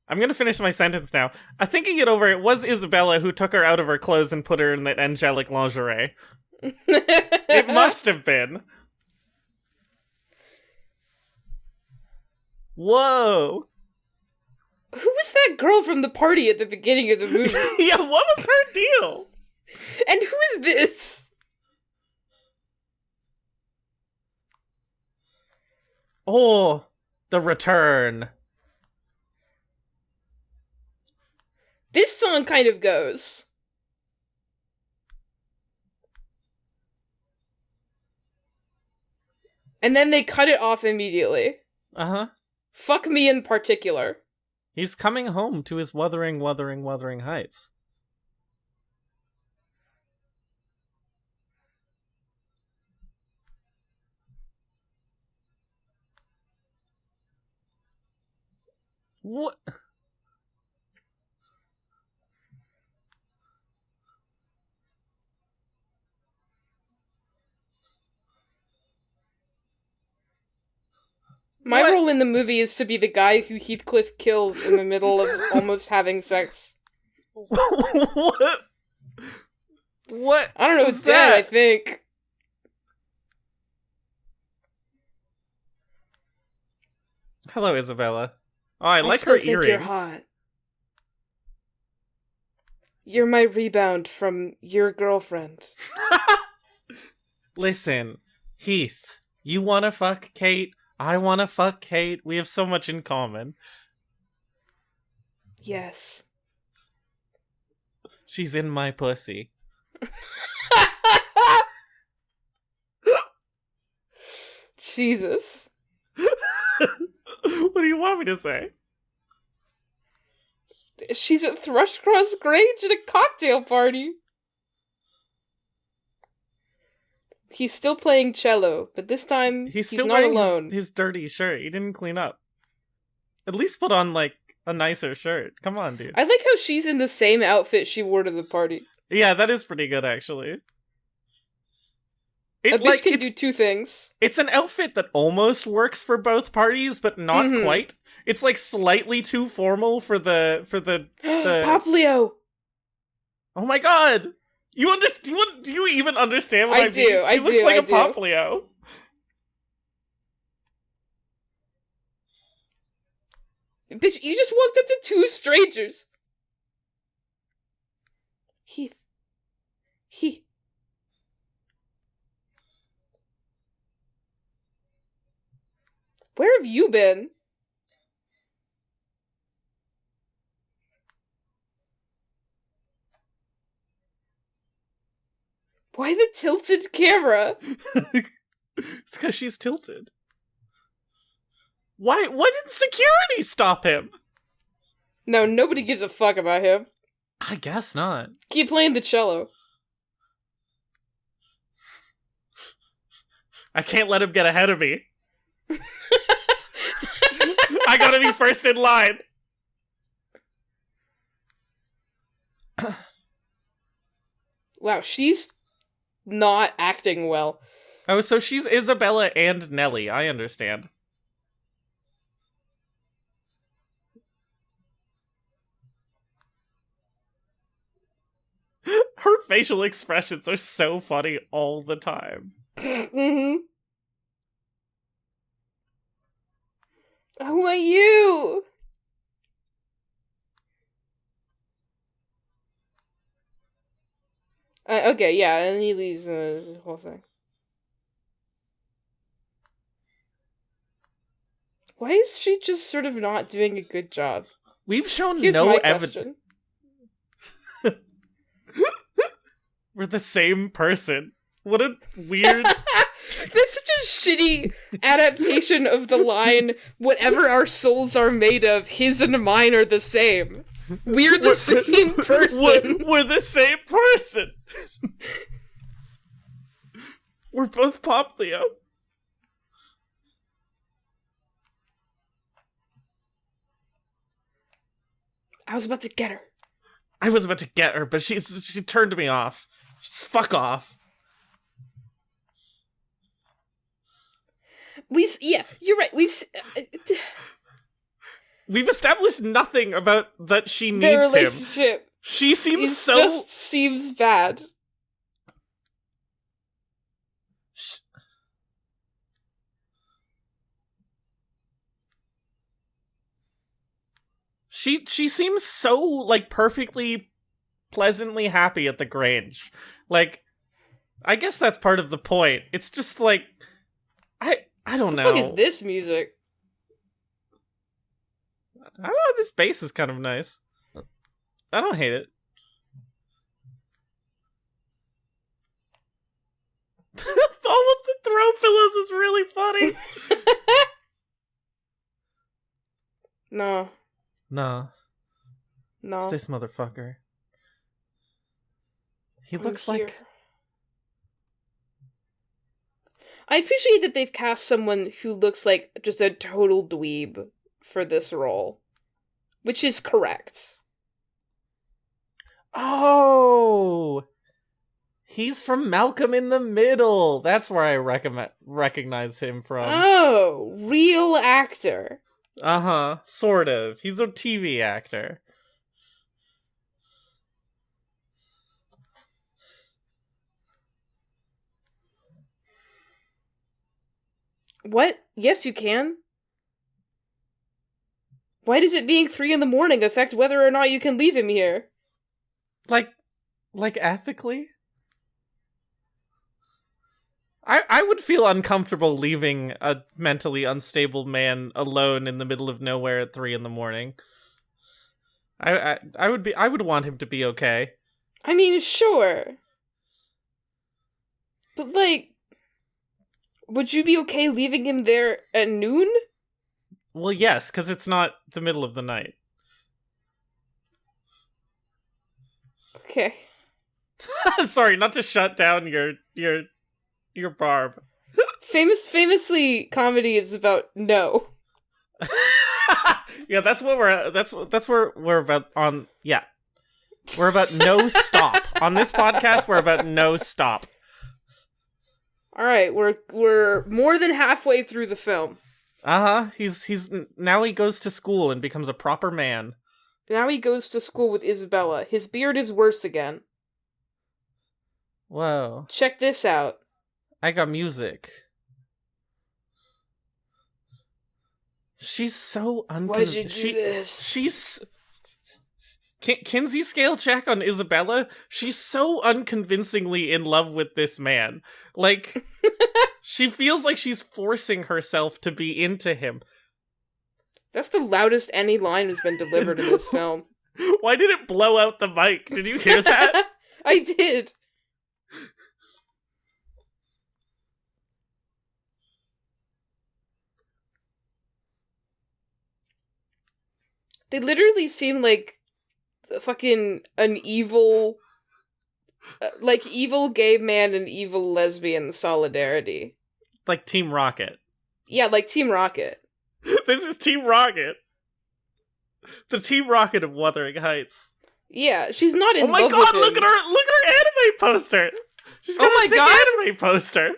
I'm gonna finish my sentence now. Thinking it over, it was Isabella who took her out of her clothes and put her in that angelic lingerie. It must have been. Whoa. Who was that girl from the party at the beginning of the movie? Yeah, what was her deal? And who is this? Oh, the return. This song kind of goes. And then they cut it off immediately. Uh-huh. Fuck me in particular. He's coming home to his Wuthering, Wuthering, Wuthering Heights. What? My role in the movie is to be the guy who Heathcliff kills in the middle of almost having sex. What? What? I don't know, it's dead, I think. Hello, Isabella. Oh, I like still her think earrings. You're hot. You're my rebound from your girlfriend. Listen, Heath, you wanna fuck Kate? I wanna fuck Kate. We have so much in common. Yes. She's in my pussy. Jesus. What do you want me to say? She's at Thrushcross Grange at a cocktail party. He's still playing cello, but this time he's still not wearing alone. His dirty shirt. He didn't clean up. At least put on, like, a nicer shirt. Come on, dude. I like how she's in the same outfit she wore to the party. Yeah, that is pretty good, actually. A bitch can do two things. It's an outfit that almost works for both parties, but not quite. It's, like, slightly too formal for the Poplio! Oh my god! Do you even understand what I mean? She looks like a Poplio. Bitch, you just walked up to two strangers. Heath. Where have you been? Why the tilted camera? It's because she's tilted. Why didn't security stop him? No, nobody gives a fuck about him. I guess not. Keep playing the cello. I can't let him get ahead of me. I gotta be first in line. Wow, she's not acting well. Oh, so she's Isabella and Nellie. I understand. Her facial expressions are so funny all the time. Mm-hmm. Who are you? Okay, yeah, and he leaves the whole thing. Why is she just sort of not doing a good job? We've shown Here's no my evidence. We're the same person. What a weird... That's such a shitty adaptation of the line, whatever our souls are made of, his and mine are the same. We're the same person. We're the same person. We're both Poplio. I was about to get her. I was about to get her, but she turned me off. Just fuck off. You're right. We've established nothing about that she needs their relationship. Him. She seems just seems bad. She seems so, like, perfectly pleasantly happy at the Grange. Like, I guess that's part of the point. It's just like, I don't know. What the fuck is this music? I don't know, this bass is kind of nice. I don't hate it. All of the throw pillows is really funny. No. It's this motherfucker. He looks like... I appreciate that they've cast someone who looks like just a total dweeb for this role. Which is correct. Oh! He's from Malcolm in the Middle. That's where I recognize him from. Oh, real actor. Uh-huh, sort of. He's a TV actor. What? Yes, you can. Why does it being 3 a.m. affect whether or not you can leave him here? Like ethically? I would feel uncomfortable leaving a mentally unstable man alone in the middle of nowhere at 3 a.m. I would want him to be okay. I mean, sure. But, like, would you be okay leaving him there at noon? Well, yes, because it's not the middle of the night. Okay. Sorry, not to shut down your barb. Famously, comedy is about no. Yeah, that's where we're about on. Yeah, we're about no stop on this podcast. We're about no stop. All right, we're more than halfway through the film. He's now he goes to school and becomes a proper man. Now he goes to school with Isabella. His beard is worse again. Whoa! Check this out. I got music. She's so Why'd you do this? She's... Kinsey scale check on Isabella? She's so unconvincingly in love with this man. Like, she feels like she's forcing herself to be into him. That's the loudest any line has been delivered in this film. Why did it blow out the mic? Did you hear that? I did. They literally seem like fucking an evil, like evil gay man and evil lesbian solidarity. Like Team Rocket. Yeah, like Team Rocket. This is Team Rocket. The Team Rocket of Wuthering Heights. Yeah, she's not in love with him. Oh my god, look at her anime poster! She's got a sick anime poster!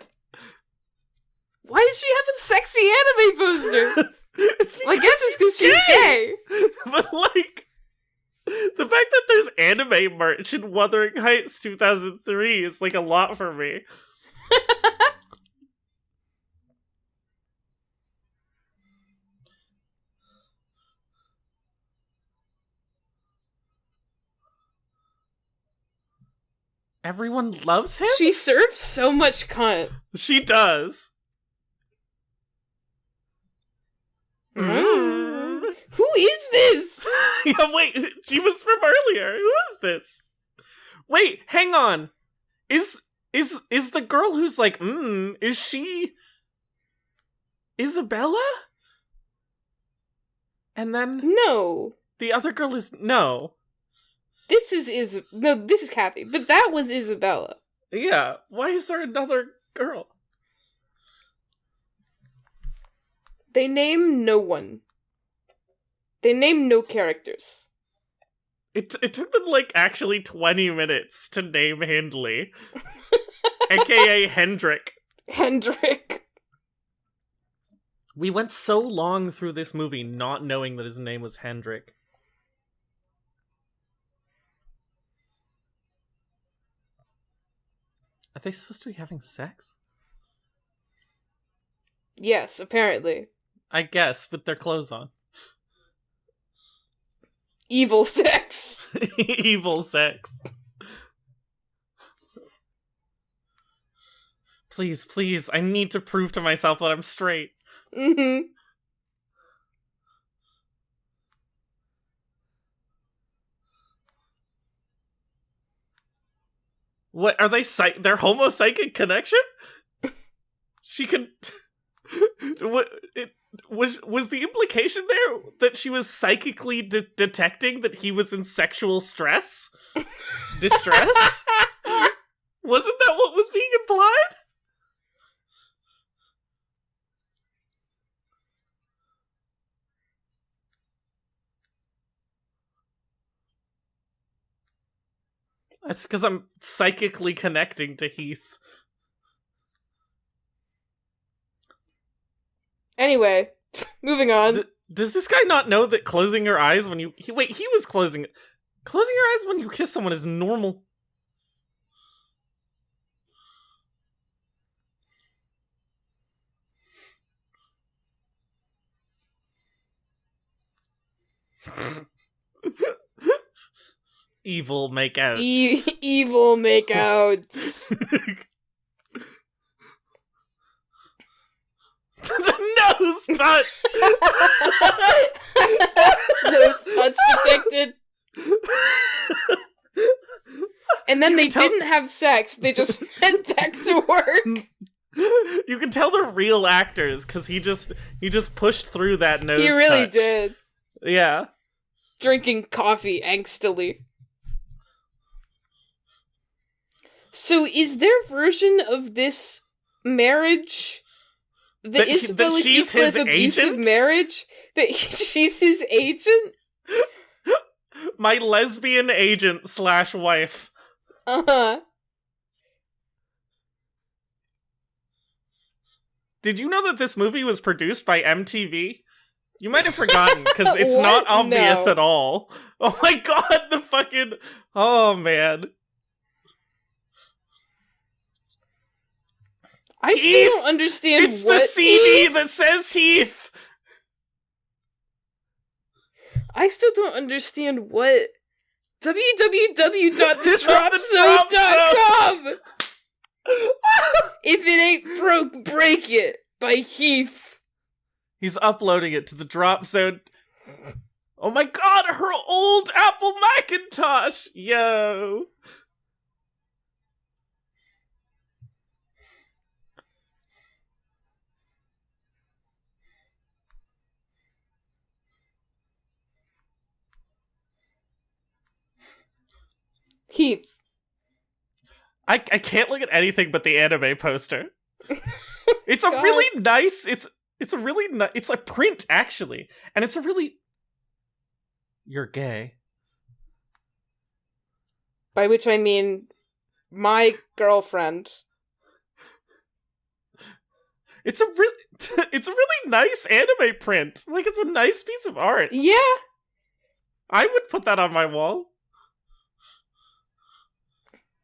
Why does she have a sexy anime poster? I guess it's because she's gay. But, like, the fact that there's anime merch in Wuthering Heights 2003 is, like, a lot for me. Everyone loves him? She serves so much cunt. She does. Who is this? Yeah, wait, she was from earlier. Who is this? Wait, hang on. Is the girl who's like, is she Isabella? And then no. The other girl is no. This is Cathvy, but that was Isabella. Yeah, why is there another girl? They name no one. They name no characters. It took them, like, actually 20 minutes to name Hindley. AKA Hendrik. Hendrik. We went so long through this movie not knowing that his name was Hendrik. Are they supposed to be having sex? Yes, apparently. I guess, with their clothes on. Evil sex. Evil sex. Please, I need to prove to myself that I'm straight. Mm-hmm. What, are they their homopsychic connection? She can... What... Was the implication there that she was psychically detecting that he was in sexual stress? Distress? Wasn't that what was being implied? That's because I'm psychically connecting to Heath. Anyway, moving on. Does this guy not know that closing your eyes when you... he was closing... Closing your eyes when you kiss someone is normal. Evil makeouts. Evil makeouts. The nose touch! Nose touch detected. And then they didn't have sex, they just went back to work. You can tell they're real actors, because he just pushed through that nose touch. He really did. Yeah. Drinking coffee angstily. So is their version of this marriage the Isabella Heathcliff abusive marriage? That she's his agent? My lesbian agent / wife. Uh-huh. Did you know that this movie was produced by MTV? You might have forgotten, because it's not obvious at all. Oh my god, the fucking... Oh, man. I still don't understand it's the CD that says Heath! I still don't understand what... www.thedropzone.com! If it ain't broke, break it! By Heath. He's uploading it to the Drop Zone. Oh my god, her old Apple Macintosh! Yo! Heath. I can't look at anything but the anime poster. It's a really nice... It's a really nice... It's a print, actually. And it's a really... You're gay. By which I mean... my girlfriend. It's a really nice anime print. Like, it's a nice piece of art. Yeah. I would put that on my wall.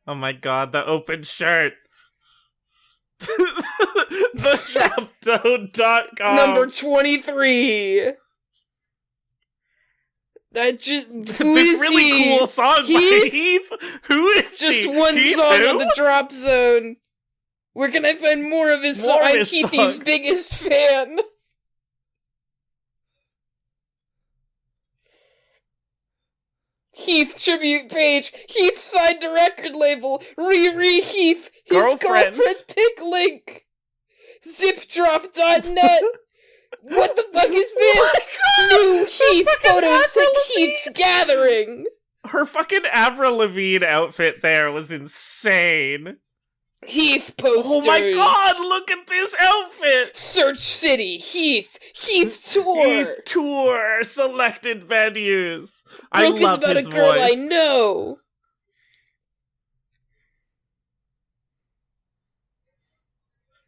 Oh my god, the open shirt. TheDropZone.com. Number 23. That just... Who this is really he? cool song Heath? by Heath? Who is just he? One Heath song who? on the Drop Zone. Where can I find more of his songs? I'm Heathy's biggest fan. Heath tribute page. Heath signed to record label. Riri Heath. His girlfriend pick link. Zipdrop.net. What the fuck is this? New Heath photos to Heath's gathering. Her fucking Avril Lavigne outfit there was insane. Heath posters. Oh my god, look at this outfit! Search City, Heath Tour. Heath Tour, selected venues. I Broke love about his a girl voice. I know.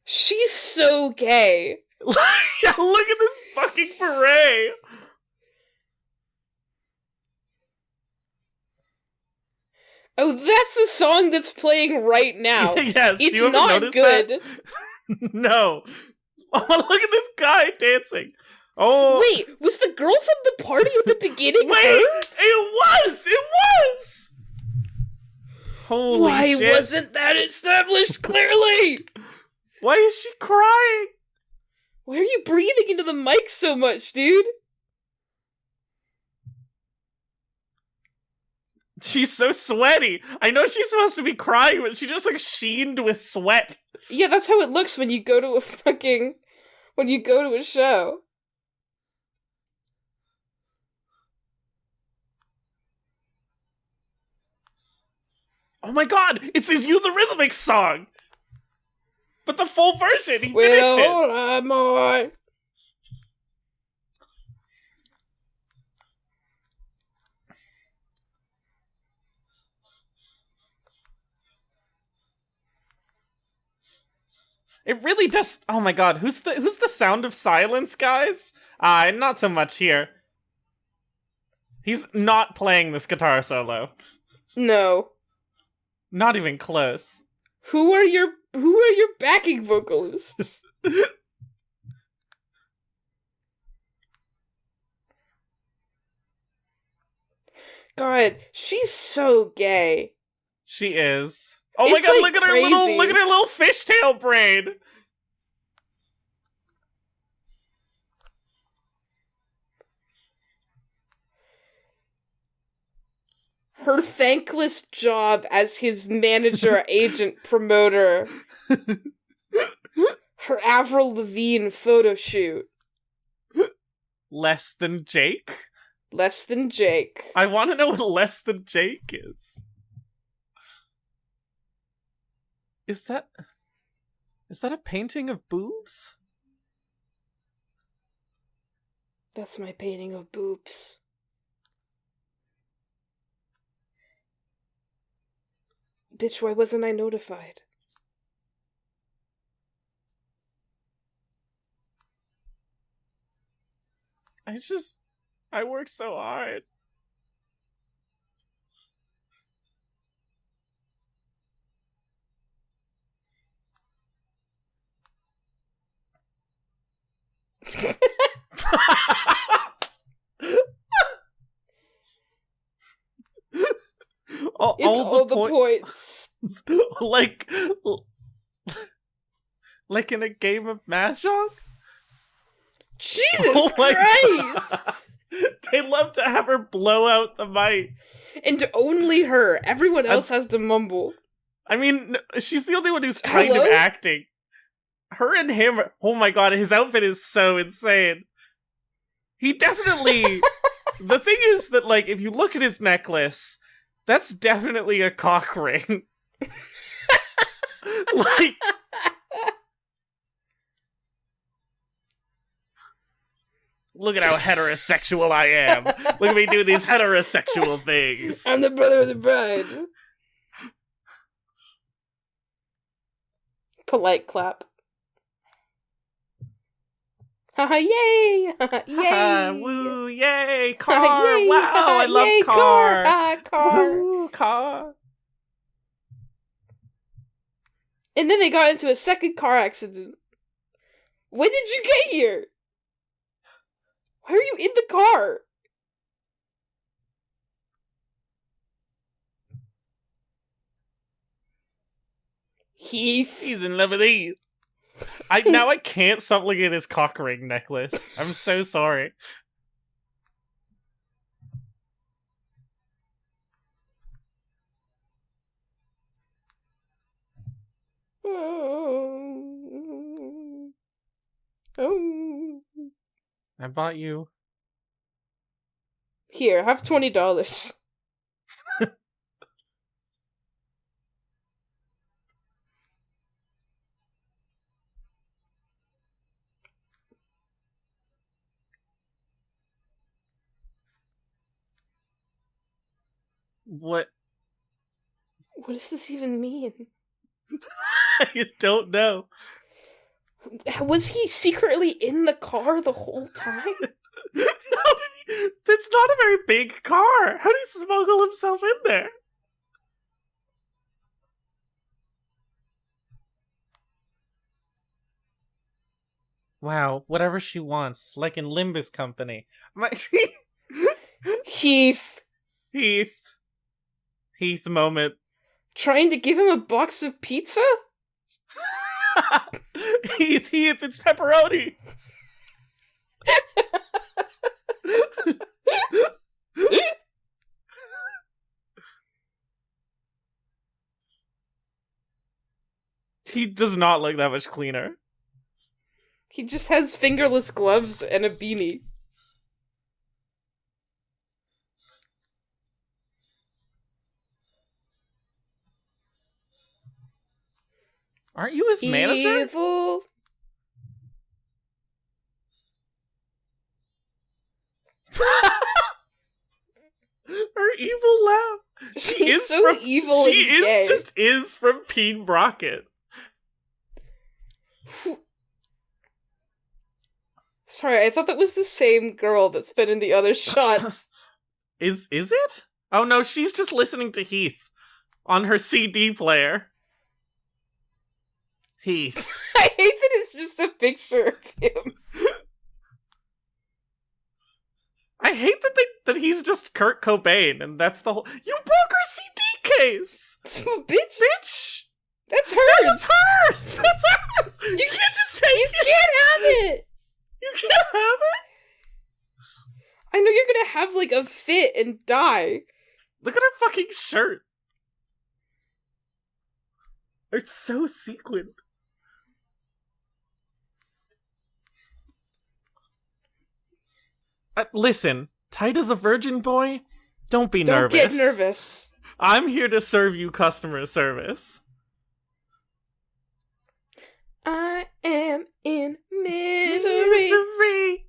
She's so gay. Yeah, look at this fucking beret. Oh, that's the song that's playing right now. Yes, It's do you ever not notice good. That? No. Oh, look at this guy dancing. Oh. Wait, was the girl from the party at the beginning Wait, her? it was! Holy Why shit. wasn't that established clearly? Why is she crying? Why are you breathing into the mic so much, dude? She's so sweaty. I know she's supposed to be crying, but she just like sheened with sweat. Yeah, that's how it looks when you go to a show. Oh my god, it's his Euthyrhythmics song! But the full version, he finished it! Hold on, more. It really does. Oh my god, who's the Sound of Silence, guys? Not so much here. He's not playing this guitar solo. No. Not even close. Who are your backing vocalists? God, she's so gay. She is. Oh my It's, god, like, look at crazy. her little fishtail braid. Her thankless job as his manager, agent, promoter. Her Avril Lavigne photo shoot. Less than Jake? Less than Jake. I want to know what less than Jake is. Is that a painting of boobs? That's my painting of boobs. Bitch, why wasn't I notified? I work so hard. all the points. like in a game of Mahjong? Jesus Christ! They love to have her blow out the mics. And only her. Everyone else has to mumble. I mean, she's the only one who's kind of Hello? acting. Her and him, oh my god, his outfit is so insane. He definitely... The thing is that, like, if you look at his necklace, that's definitely a cock ring. Like... Look at how heterosexual I am. Look at me do these heterosexual things. I'm the brother of the bride. Polite clap. Haha, yay! Yay! Woo, yay! Car! Yay, Wow, I love yay, car! Car! Woo, car! And then they got into a second car accident. When did you get here? Why are you in the car? Heath. He's in love with Eve. Now I can't stop looking at his cock ring necklace. I'm so sorry. Oh. I bought you. Here, have $20. What? What does this even mean? I don't know. Was he secretly in the car the whole time? It's not a very big car. How did he smuggle himself in there? Wow, whatever she wants, like in Limbus Company. Heath. Heath moment. Trying to give him a box of pizza? Heath, it's pepperoni. He does not look that much cleaner. He just has fingerless gloves and a beanie. Aren't you his manager? Evil. Her evil laugh. She's so evil and gay. She is from Peen Brockett. Sorry, I thought that was the same girl that's been in the other shots. Is it? Oh no, she's just listening to Heath on her CD player. Heath. I hate that it's just a picture of him. I hate that he's just Kurt Cobain, and that's the whole. You broke her CD case, bitch. That's hers. That's hers. That's hers. You can't just take it. You can't have it. You can't have it. I know you're gonna have like a fit and die. Look at her fucking shirt. It's so sequined. Listen, tight as a virgin boy, don't be nervous. Don't get nervous. I'm here to serve you customer service. I am in misery.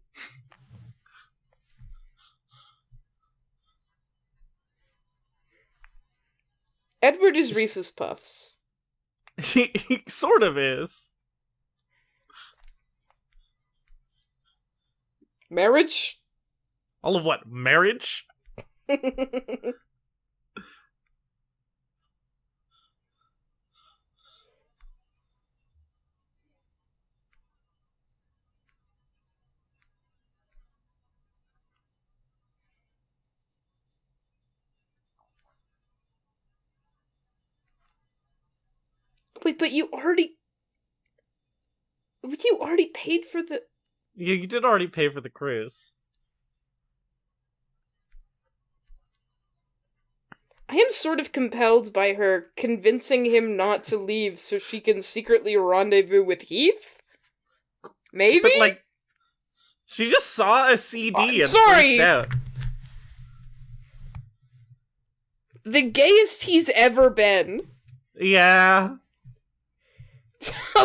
Edward is Reese's Puffs. He sort of is. Marriage? All of what? Marriage? Wait, but you already paid for the... You did already pay for the cruise. I am sort of compelled by her convincing him not to leave so she can secretly rendezvous with Heath? Maybe? But, like, she just saw a CD and sorry. freaked out. The gayest he's ever been. Yeah.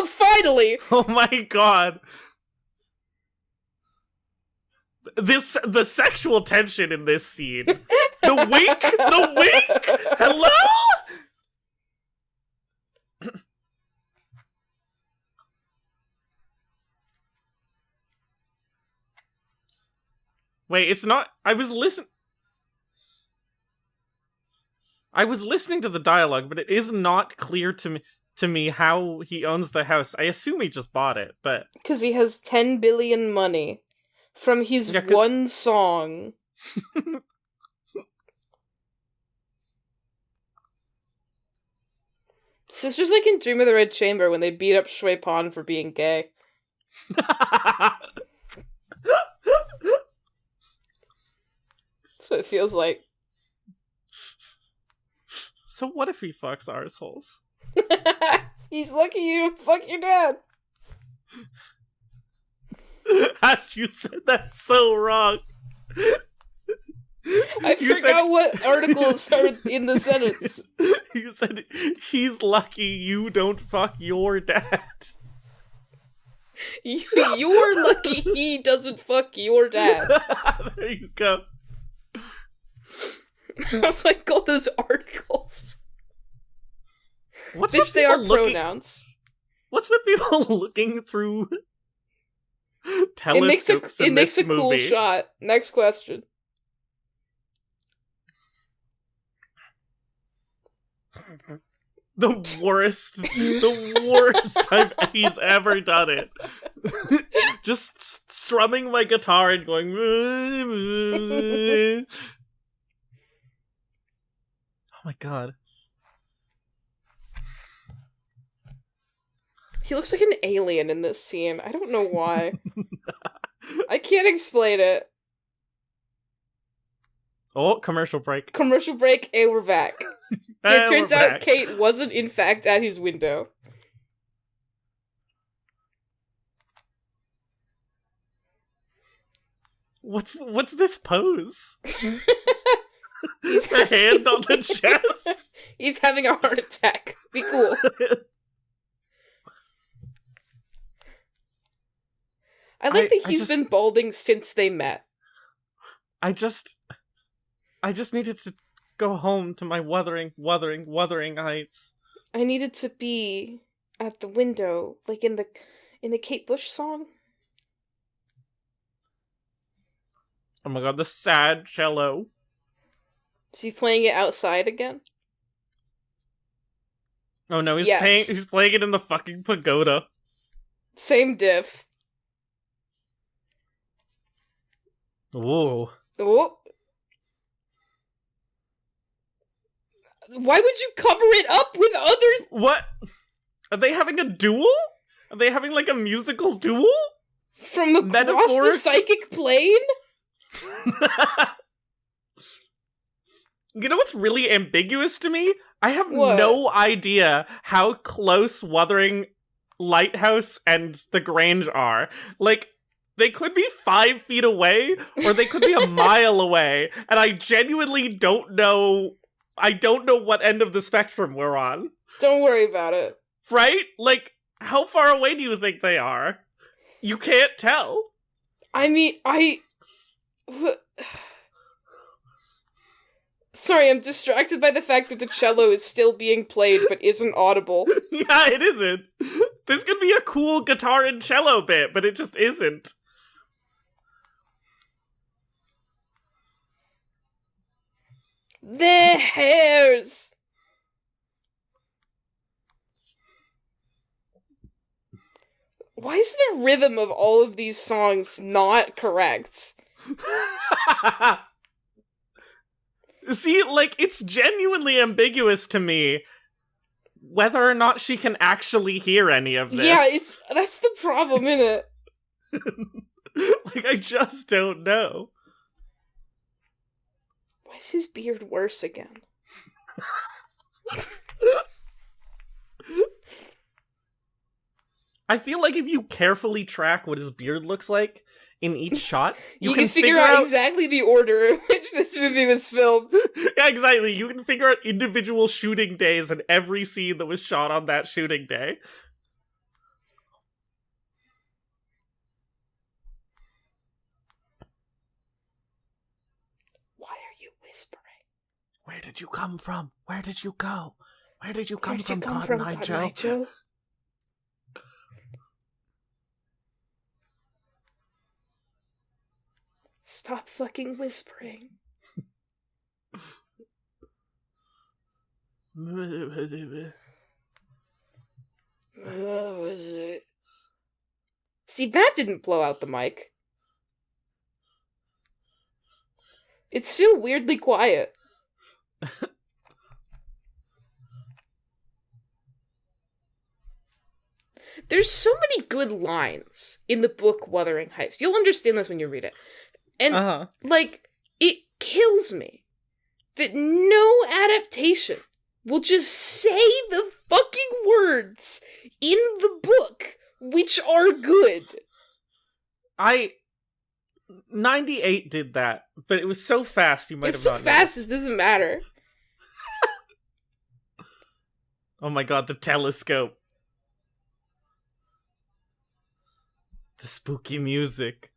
Finally! Oh my god. The sexual tension in this scene. The wink! The wink! Hello? Wait, it's not... I was listening to the dialogue, but it is not clear to me how he owns the house. I assume he just bought it, but... Because he has 10 billion money from his one song. So it's just like in Dream of the Red Chamber when they beat up Shui Pan for being gay. That's what it feels like. So what if he fucks arseholes? He's lucky you don't fuck your dad. You said that so wrong. I forgot what articles are in the sentence. You said, he's lucky you don't fuck your dad. You're lucky he doesn't fuck your dad. There you go. That's why I call those articles. What's Bitch, with they are people looking- pronouns. What's with people looking through telescopes It makes a movie? cool shot. Next question. The worst time he's ever done it. Just strumming my guitar and going. Oh my god. He looks like an alien in this scene. I don't know why. I can't explain it. Oh, commercial break. Commercial break, and we're back. Hey, It turns we're out back. Kate wasn't, in fact, at his window. What's this pose? He's A hand on the chest? He's having a heart attack. Be cool. I like that he's been balding since they met. I just needed to go home to my wuthering heights. I needed to be at the window, like in the Kate Bush song. Oh my god, the sad cello. Is he playing it outside again? Oh no, he's Yes. he's playing it in the fucking pagoda. Same diff. Whoa. Oh. Why would you cover it up with others? What? Are they having a duel? Are they having like a musical duel? From across the psychic plane? You know what's really ambiguous to me? I have What? no idea how close Wuthering Lighthouse and the Grange are. Like, they could be 5 feet away, or they could be a mile away, and I genuinely don't know. I don't know what end of the spectrum we're on. Don't worry about it. Right? Like, how far away do you think they are? You can't tell. I mean, Sorry, I'm distracted by the fact that the cello is still being played but isn't audible. Yeah, it isn't. This could be a cool guitar and cello bit, but it just isn't. Their hairs! Why is the rhythm of all of these songs not correct? See, like, it's genuinely ambiguous to me whether or not she can actually hear any of this. Yeah, that's the problem, innit? Like, I just don't know. Why is his beard worse again? I feel like if you carefully track what his beard looks like in each shot, you can figure out exactly the order in which this movie was filmed. Yeah, exactly. You can figure out individual shooting days and every scene that was shot on that shooting day. Why are you whispering? Where did you come from? Where did you go? Where did you come Where'd from, you come Cotton from, Eye Cotton Joe? Eye Joe? Stop fucking whispering. See, that didn't blow out the mic. It's still weirdly quiet. There's so many good lines in the book Wuthering Heights. You'll understand this when you read it. And, like, it kills me that no adaptation will just say the fucking words in the book, which are good. 98 did that, but it was so fast you might have not It's so fast noticed. it doesn't matter. Oh my god, the telescope. The spooky music.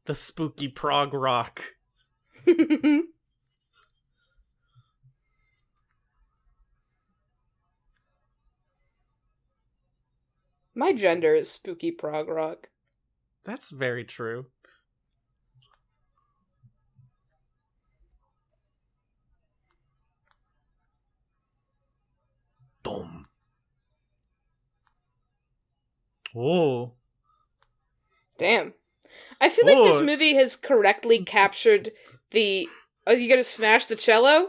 The spooky prog rock. My gender is spooky prog rock. That's very true. Boom. Oh. Damn. I feel like this movie has correctly captured the... Oh, you gonna smash the cello?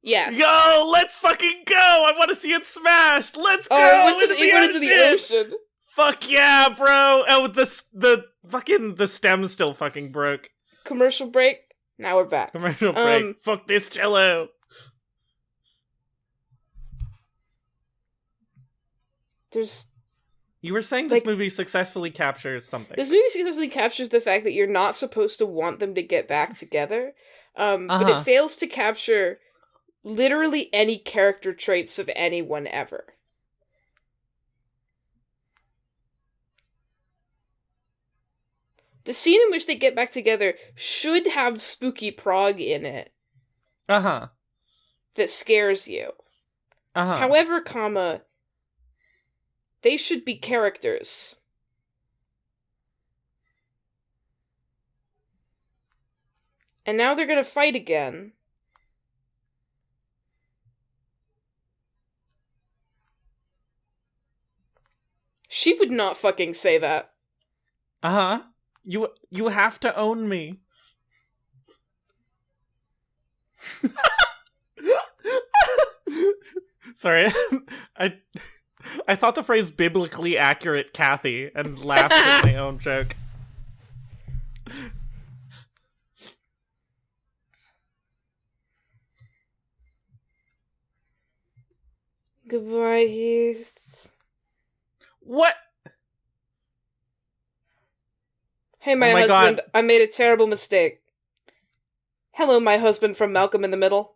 Yes. Yo, let's fucking go! I want to see it smashed! Let's go! It went into the ocean. Fuck yeah, bro! Oh, the stem still fucking broke. Commercial break. Now we're back. Commercial break. Fuck this cello. You were saying this movie successfully captures something. This movie successfully captures the fact that you're not supposed to want them to get back together, but it fails to capture literally any character traits of anyone ever. The scene in which they get back together should have spooky prog in it. That scares you. However, they should be characters. And now they're gonna fight again. She would not fucking say that. You have to own me. Sorry, I thought the phrase biblically accurate Cathvy and laughed at my own joke. Goodbye, Heath. What? Hey, my husband, God. I made a terrible mistake. Hello, my husband from Malcom in the Middle.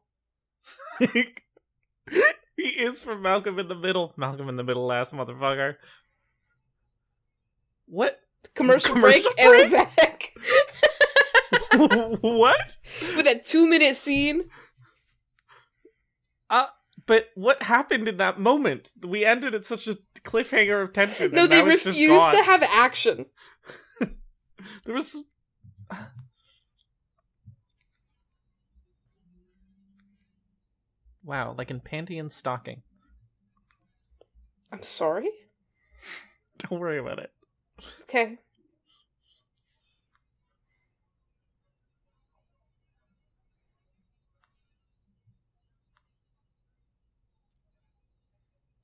He is from Malcom in the Middle. Malcom in the Middle, last motherfucker. What? Commercial break? And we're back. What? With that 2-minute scene? But what happened in that moment? We ended at such a cliffhanger of tension. No, they refused to have action. There was... Wow, like in panty and stocking. I'm sorry? Don't worry about it. Okay.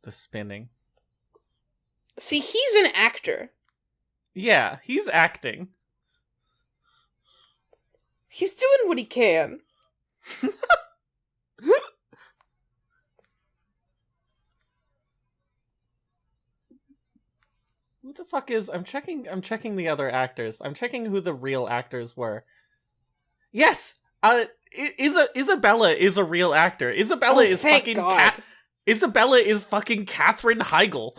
The spinning. See, he's an actor. Yeah, he's acting. He's doing what he can. Who the fuck is... I'm checking the other actors. I'm checking who the real actors were. Yes! Isabella is a real actor. Isabella is fucking... Isabella is fucking Katherine Heigl.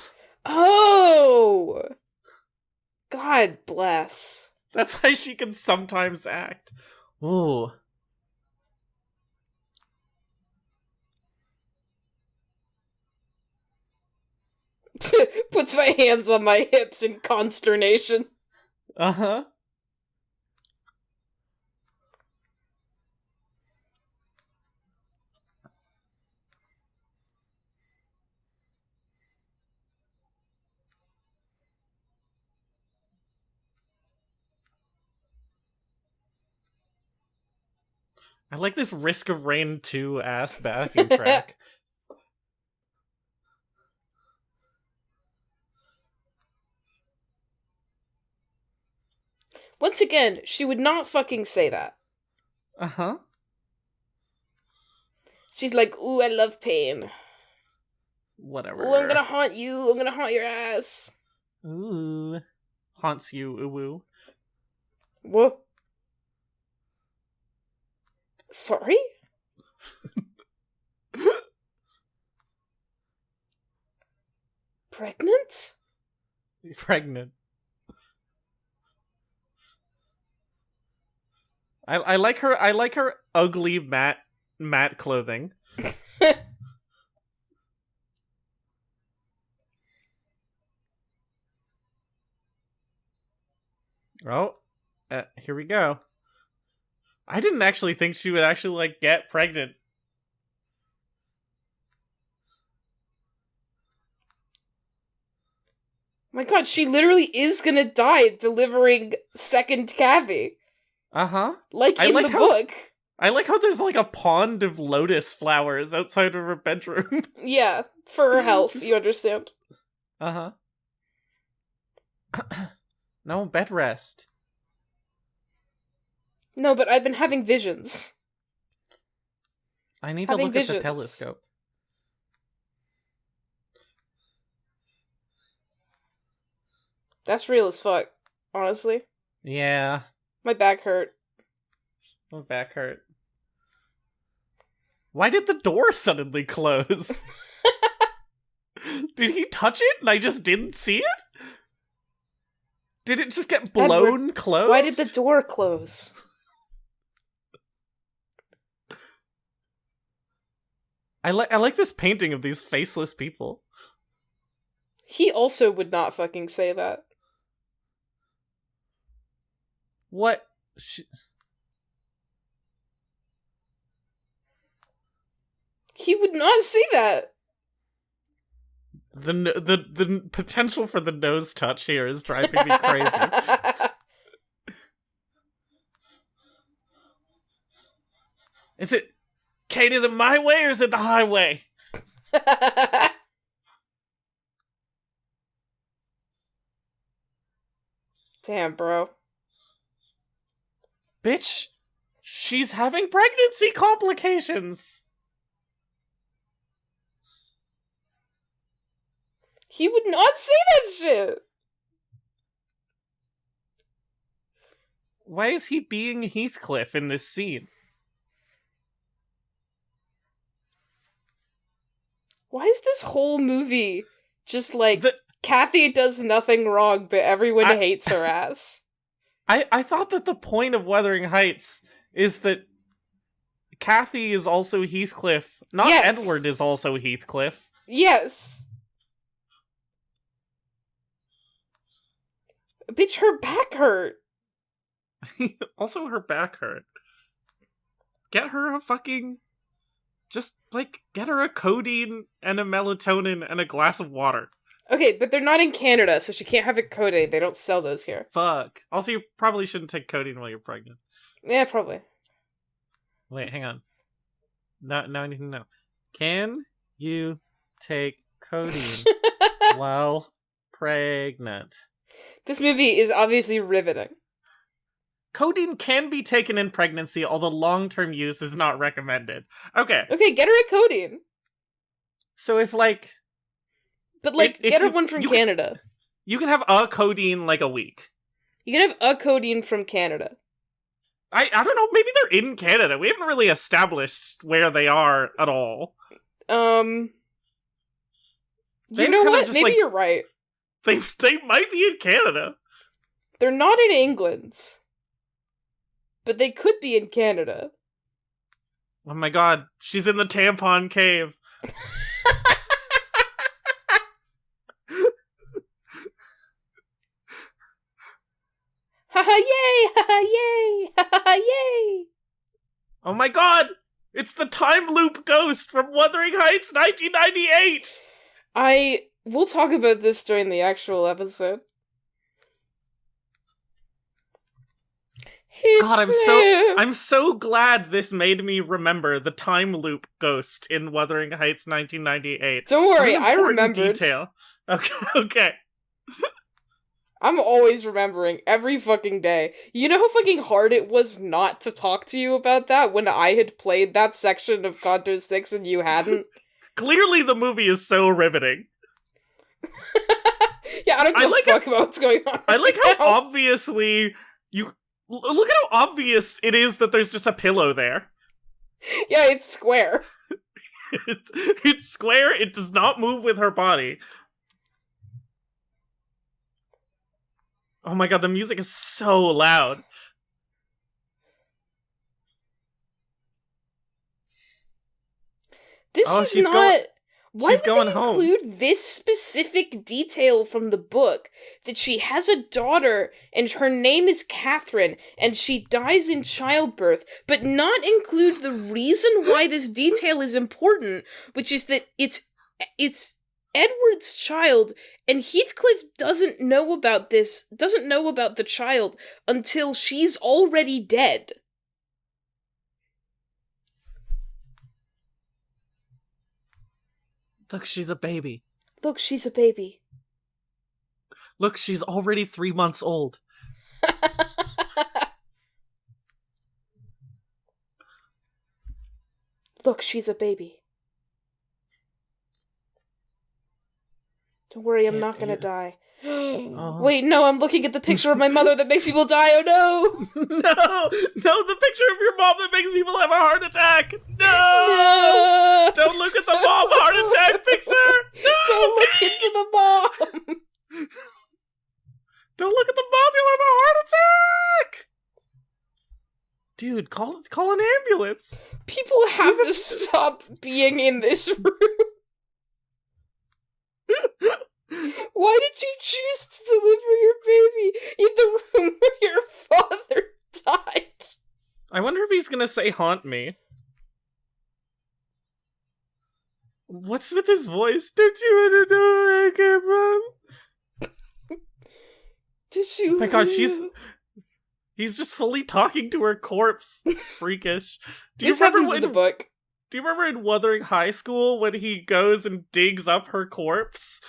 Oh! God bless. That's why she can sometimes act. Ooh. Puts my hands on my hips in consternation. Uh-huh. I like this Risk of Rain 2 ass backing track. Once again, she would not fucking say that. Uh-huh. She's like, ooh, I love pain. Whatever. Ooh, I'm gonna haunt you. I'm gonna haunt your ass. Ooh. Haunts you, ooh. What? Sorry? Pregnant? Pregnant. I like her. I like her ugly matte clothing. Oh, here we go. I didn't actually think she would actually like get pregnant. My god, she literally is gonna die delivering second Cathvy. Uh-huh. Like in the book. I like how there's like a pond of lotus flowers outside of her bedroom. Yeah, for her health, you understand. Uh-huh. No, bed rest. No, but I've been having visions. I need to look at the telescope. That's real as fuck, honestly. Yeah. My back hurt. My back hurt. Why did the door suddenly close? Did he touch it and I just didn't see it? Did it just get blown closed? Why did the door close? I like this painting of these faceless people. He also would not fucking say that. What? He would not say that. The potential for the nose touch here is driving me crazy. Is it, Kate, is it my way or is it the highway? Damn, bro. Bitch, she's having pregnancy complications. He would not say that shit. Why is he being Heathcliff in this scene? Why is this whole movie just like Cathvy does nothing wrong, but everyone hates her ass? I thought that the point of Wuthering Heights is that Cathvy is also Heathcliff. Not yes. Edward is also Heathcliff. Yes. Bitch, her back hurt. Also, her back hurt. Get her a fucking... Just, like, get her a codeine and a melatonin and a glass of water. Okay, but they're not in Canada, so she can't have a codeine. They don't sell those here. Fuck. Also, you probably shouldn't take codeine while you're pregnant. Yeah, probably. Wait, hang on. Now I need to know. Can you take codeine while pregnant? This movie is obviously riveting. Codeine can be taken in pregnancy, although long-term use is not recommended. Okay. Okay, get her a codeine. So if, like... But, like, get her one from Canada. You can have a codeine, like, a week. You can have a codeine from Canada. I don't know, maybe they're in Canada. We haven't really established where they are at all. You know what? Maybe like, you're right. They might be in Canada. They're not in England. But they could be in Canada. Oh my god, she's in the tampon cave. Haha, yay! Haha, yay! Haha, yay! Oh my god! It's the time loop ghost from Wuthering Heights 1998! We'll talk about this during the actual episode. God, I'm so glad this made me remember the time loop ghost in Wuthering Heights 1998. Don't worry, I remembered. Detail. Okay. I'm always remembering every fucking day. You know how fucking hard it was not to talk to you about that when I had played that section of Conto 6 and you hadn't? Clearly the movie is so riveting. Yeah, I don't give a fuck about what's going on. I like how obviously you... Look at how obvious it is that there's just a pillow there. Yeah, it's square. It's square, it does not move with her body. Oh my god, the music is so loud. This Oh, is she's not... going- Why she's did going they home. include this specific detail from the book? That she has a daughter, and her name is Catherine, and she dies in childbirth, but not include the reason why this detail is important, which is that it's Edward's child, and Heathcliff doesn't know about the child until she's already dead. Look, she's a baby. Look, she's a baby. Look, she's already 3 months old. Look, she's a baby. Don't worry, I'm not gonna die. Oh. Wait, no, I'm looking at the picture of my mother that makes people die, oh no! No, the picture of your mom that makes people have a heart attack! No! No! Don't look at the mom heart attack picture! No! Don't look into the mom! Don't look at the mom, you'll have a heart attack! Dude, call an ambulance! People have to stop being in this room. Why did you choose to deliver your baby in the room where your father died? I wonder if he's gonna say haunt me. What's with his voice? Don't you want to know where I came from? Did you? Oh my gosh, he's just fully talking to her corpse. Freakish. This happens in the book. Do you remember in Wuthering High School when he goes and digs up her corpse?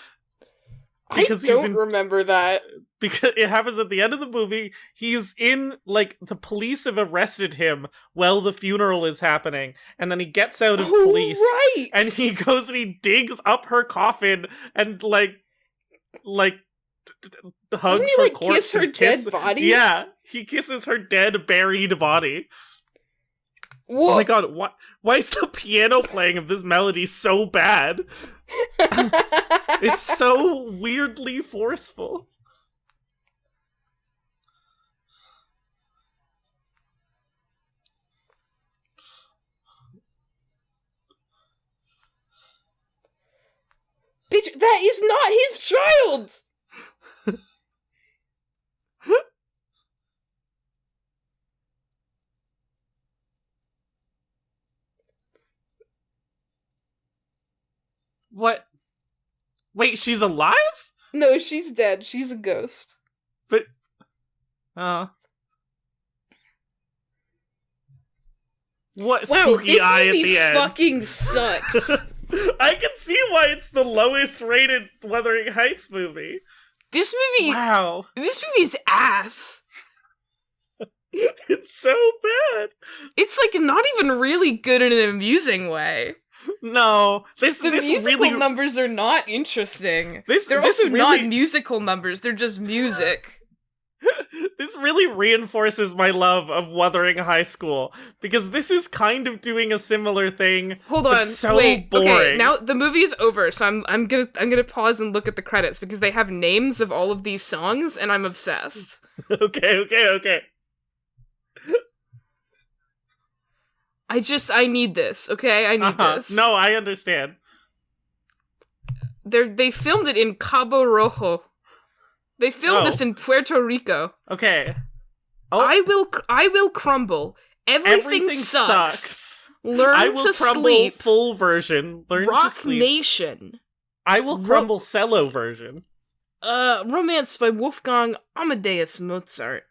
Because I don't remember that. Because it happens at the end of the movie. He's in, like, the police have arrested him while the funeral is happening. And then he gets out of police. Right! And he goes and he digs up her coffin and, like, hugs Doesn't he, her like, corpse. kiss her dead body? Yeah, he kisses her dead, buried body. Whoa. Oh my god, why is the piano playing of this melody so bad? It's so weirdly forceful. Bitch, that is not his child! What? Wait, she's alive? No, she's dead. She's a ghost. But... What spooky eye at the end? Wow, this movie fucking sucks. I can see why it's the lowest rated Wuthering Heights movie. This movie... Wow. This movie's ass. It's so bad. It's, like, not even really good in an amusing way. No, the musical numbers are not interesting. They're also not musical numbers, they're just music. This really reinforces my love of Wuthering High School, because this is kind of doing a similar thing. Hold on, so wait, boring. Okay, now the movie is over, so I'm gonna pause and look at the credits, because they have names of all of these songs, and I'm obsessed. Okay. I need this, okay? I need this. No, I understand. They filmed it in Cabo Rojo. They filmed this in Puerto Rico. Okay. Oh. I will crumble. Everything sucks. Learn I will to crumble sleep. Full version. Learn Rock to sleep. Nation. I will crumble cello version. Romance by Wolfgang Amadeus Mozart.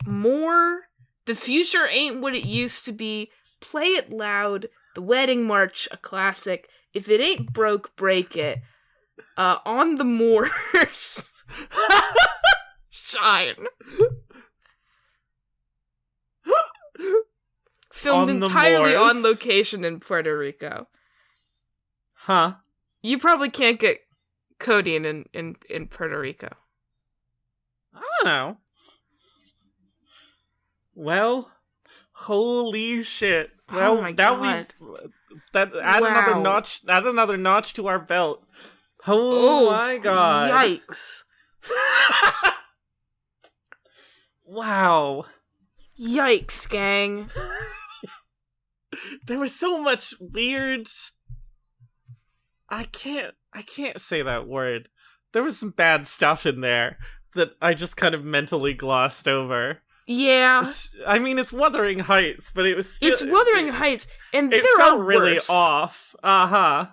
More. The future ain't what it used to be. Play it loud. The Wedding March, a classic. If it ain't broke, break it. On the Moors. Shine. Filmed entirely on location in Puerto Rico. Huh. You probably can't get codeine in Puerto Rico. I don't know. Well, holy shit. Well, my now God. add another notch to our belt. Oh my god. Yikes. Wow. Yikes, gang. There was so much weird I can't say that word. There was some bad stuff in there that I just kind of mentally glossed over. Yeah. I mean, it's Wuthering Heights, but it was still... It's Wuthering Heights, and it there felt are really worse. off. Uh-huh.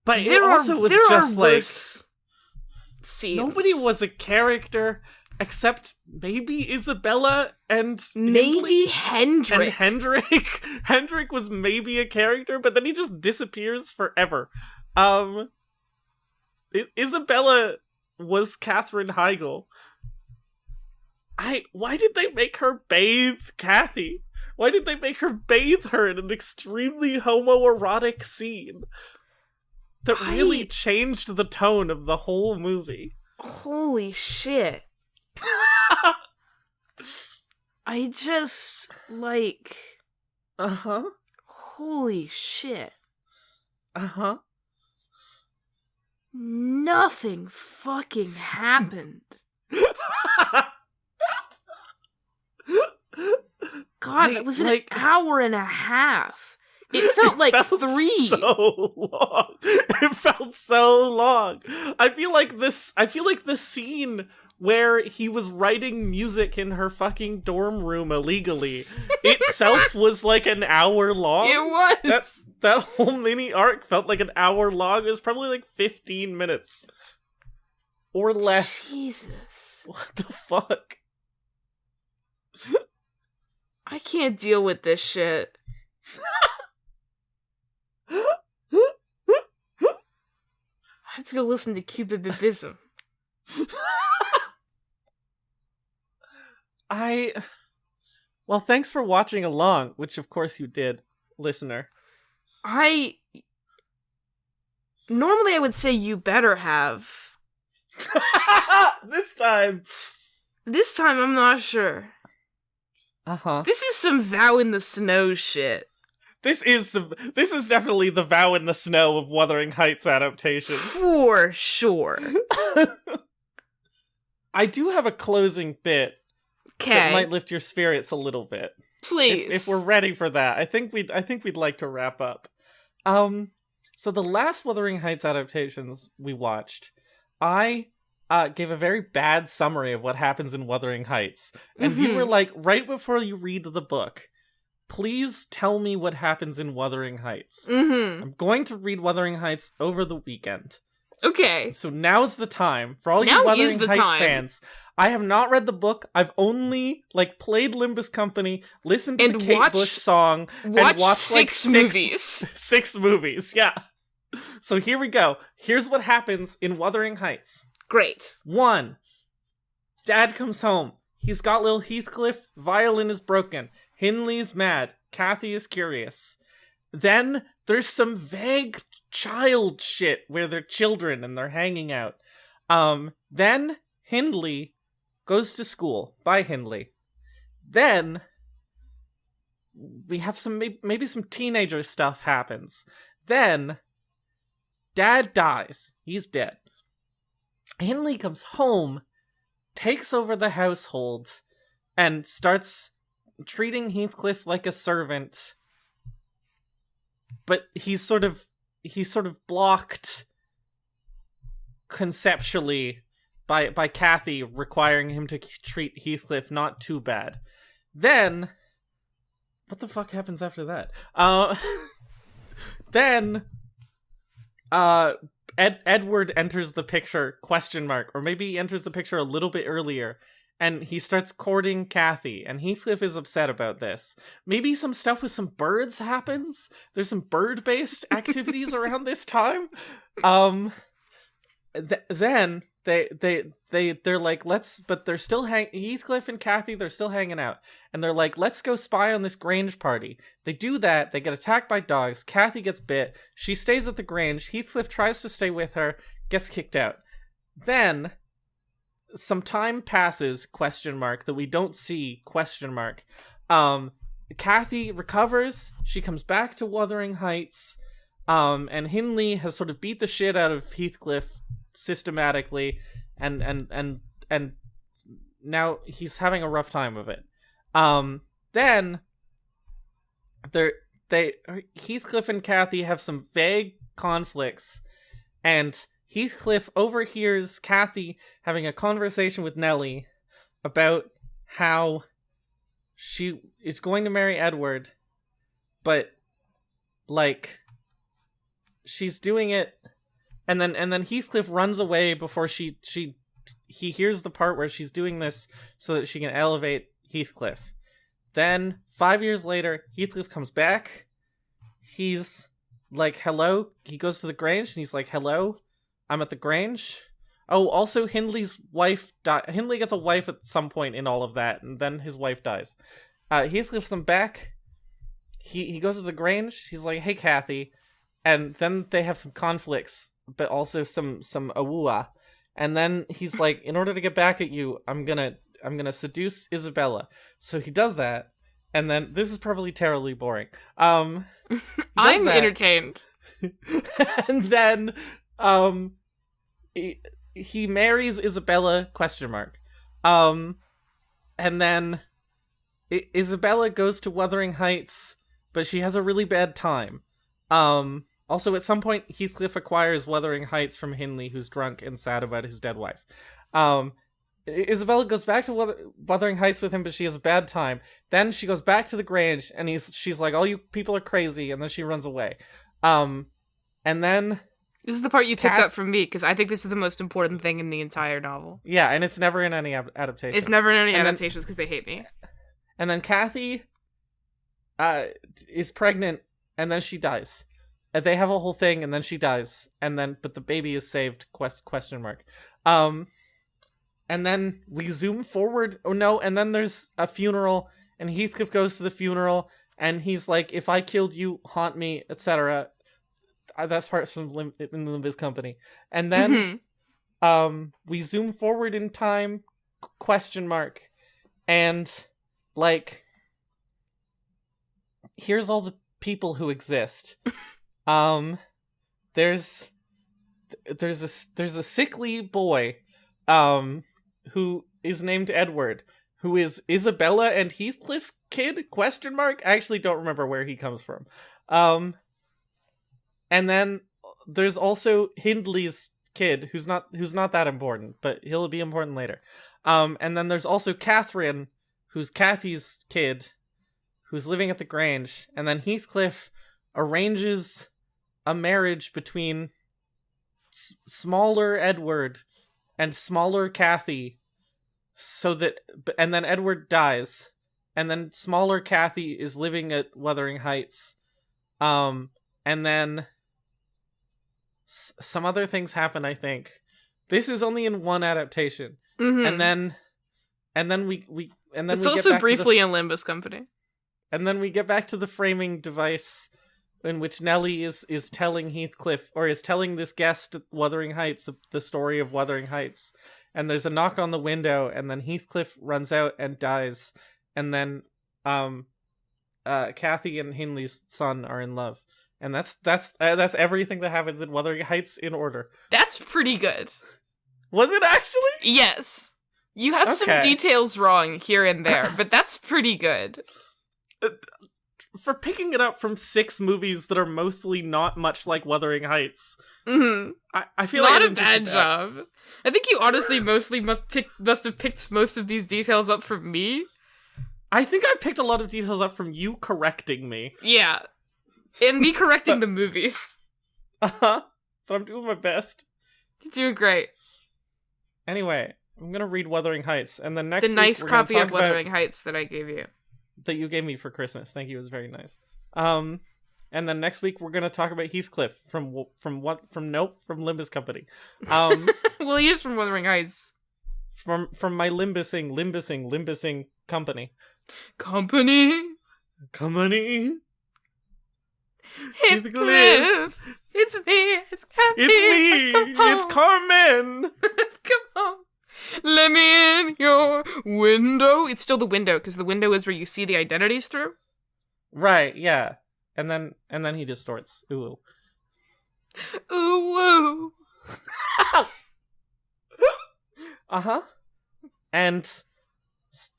But it also was there just are like... worse scenes. Nobody was a character except maybe Isabella and maybe Hindley? Hendrik. And Hendrik. Hendrik was maybe a character, but then he just disappears forever. Isabella was Katherine Heigl. Why did they make her bathe Cathvy? Why did they make her bathe her in an extremely homoerotic scene that really changed the tone of the whole movie? Holy shit. I just, like... Uh-huh. Holy shit. Uh-huh. Nothing fucking happened. God, that was an hour and a half. It felt like 3. So long. It felt so long. I feel like the scene where he was writing music in her fucking dorm room illegally itself was like an hour long. It was. That whole mini arc felt like an hour long. It was probably like 15 minutes. Or less. Jesus. What the fuck? I can't deal with this shit. I have to go listen to Cupid Bibism. Well, thanks for watching along, which of course you did, listener. Normally I would say you better have. This time I'm not sure. Uh-huh. This is some Vow in the Snow shit. This is definitely the Vow in the Snow of Wuthering Heights adaptation. For sure. I do have a closing bit that might lift your spirits a little bit. Please. If we're ready for that. I think we'd like to wrap up. So the last Wuthering Heights adaptations we watched, I gave a very bad summary of what happens in Wuthering Heights. And you were like, right before you read the book, please tell me what happens in Wuthering Heights. I'm going to read Wuthering Heights over the weekend. Okay. So now's the time. For all you Wuthering Heights fans, I have not read the book. I've only, played Limbus Company, listened to the Kate Bush song, and watched, six movies. 6 movies, yeah. So here we go. Here's what happens in Wuthering Heights. Great. 1. Dad comes home. He's got little Heathcliff. Violin is broken. Hindley's mad. Cathvy is curious. Then there's some vague child shit where they're children and they're hanging out. Then Hindley goes to school. Bye, Hindley. Then we have maybe some teenager stuff happens. Then Dad dies. He's dead. Hindley comes home, takes over the household, and starts treating Heathcliff like a servant. But he's sort of blocked conceptually by Cathvy requiring him to treat Heathcliff not too bad. Then what the fuck happens after that? Then Edward enters the picture, ? Or maybe he enters the picture a little bit earlier, and he starts courting Cathvy, and Heathcliff is upset about this. Maybe some stuff with some birds happens? There's some bird-based activities around this time? Then they're like, but they're still Heathcliff and Cathvy, they're still hanging out. And they're like, let's go spy on this Grange party. They do that, they get attacked by dogs, Cathvy gets bit, she stays at the Grange, Heathcliff tries to stay with her, gets kicked out. Then some time passes, ? That we don't see, ? Cathvy recovers, she comes back to Wuthering Heights, and Hindley has sort of beat the shit out of Heathcliff systematically, and now he's having a rough time of it. Then Heathcliff and Cathvy have some vague conflicts, and Heathcliff overhears Cathvy having a conversation with Nellie about how she is going to marry Edward, but like she's doing it, and then Heathcliff runs away before he hears the part where she's doing this so that she can elevate Heathcliff. Then 5 years later, Heathcliff comes back. He's like, hello. He goes to the Grange and he's like, hello, I'm at the Grange. Oh, also Hindley's wife Hindley gets a wife at some point in all of that, and then his wife dies. Heathcliff's back. He goes to the Grange. He's like, hey, Cathvy. And then they have some conflicts, but also some awua. And then he's like, in order to get back at you, I'm gonna seduce Isabella. So he does that, and then this is probably terribly boring. I'm entertained. And then he marries Isabella ? And then Isabella goes to Wuthering Heights, but she has a really bad time. Also, at some point, Heathcliff acquires Wuthering Heights from Hindley, who's drunk and sad about his dead wife. Isabella goes back to Wuthering Heights with him, but she has a bad time. Then she goes back to the Grange, and she's like, all you people are crazy, and then she runs away. And then... This is the part you picked up from me, because I think this is the most important thing in the entire novel. Yeah, and it's never in any adaptation. It's never in any adaptations, because they hate me. And then Cathvy is pregnant, and then she dies. And they have a whole thing, and then she dies. But the baby is saved, ? And then we zoom forward. Oh no, and then there's a funeral, and Heathcliff goes to the funeral, and he's like, if I killed you, haunt me, etc. That's part from Limba's company. And then we zoom forward in time, ? And like, here's all the people who exist. There's a sickly boy who is named Edward, who is Isabella and Heathcliff's kid? I actually don't remember where he comes from. And then there's also Hindley's kid, who's not that important, but he'll be important later. And then there's also Catherine, who's Cathvy's kid, who's living at the Grange, and then Heathcliff arranges a marriage between smaller Edward and smaller Cathvy, and then Edward dies, and then smaller Cathvy is living at Wuthering Heights, and then some other things happen. I think this is only in one adaptation, and then it's also briefly in Limba's company, and then we get back to the framing device, in which Nellie is telling Heathcliff, or is telling this guest at Wuthering Heights, the story of Wuthering Heights. And there's a knock on the window, and then Heathcliff runs out and dies. And then Cathvy and Hindley's son are in love. And that's everything that happens in Wuthering Heights in order. That's pretty good. Was it actually? Yes. You have some details wrong here and there, but that's pretty good. For picking it up from 6 movies that are mostly not much like Wuthering Heights, I feel not like a bad job. I think you honestly mostly must have picked most of these details up from me. I think I picked a lot of details up from you correcting me. Yeah, and me correcting the movies. But I'm doing my best. You're doing great. Anyway, I'm gonna read Wuthering Heights, and then next week, nice copy of Wuthering Heights that I gave you. That you gave me for Christmas. Thank you. It was very nice. And then next week we're gonna talk about Heathcliff from Limba's company. Well, he is from Wuthering Heights. From my Limbusing company. Company. Heathcliff. It's me. It's Cathvy. It's me. It's Carmen. Come on. Let me in your window. It's still the window, because the window is where you see the identities through. Right, yeah. And then he distorts. Ooh. Ooh. Uh-huh. And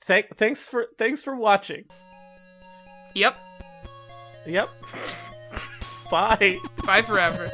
thanks for watching. Yep. Bye. Bye forever.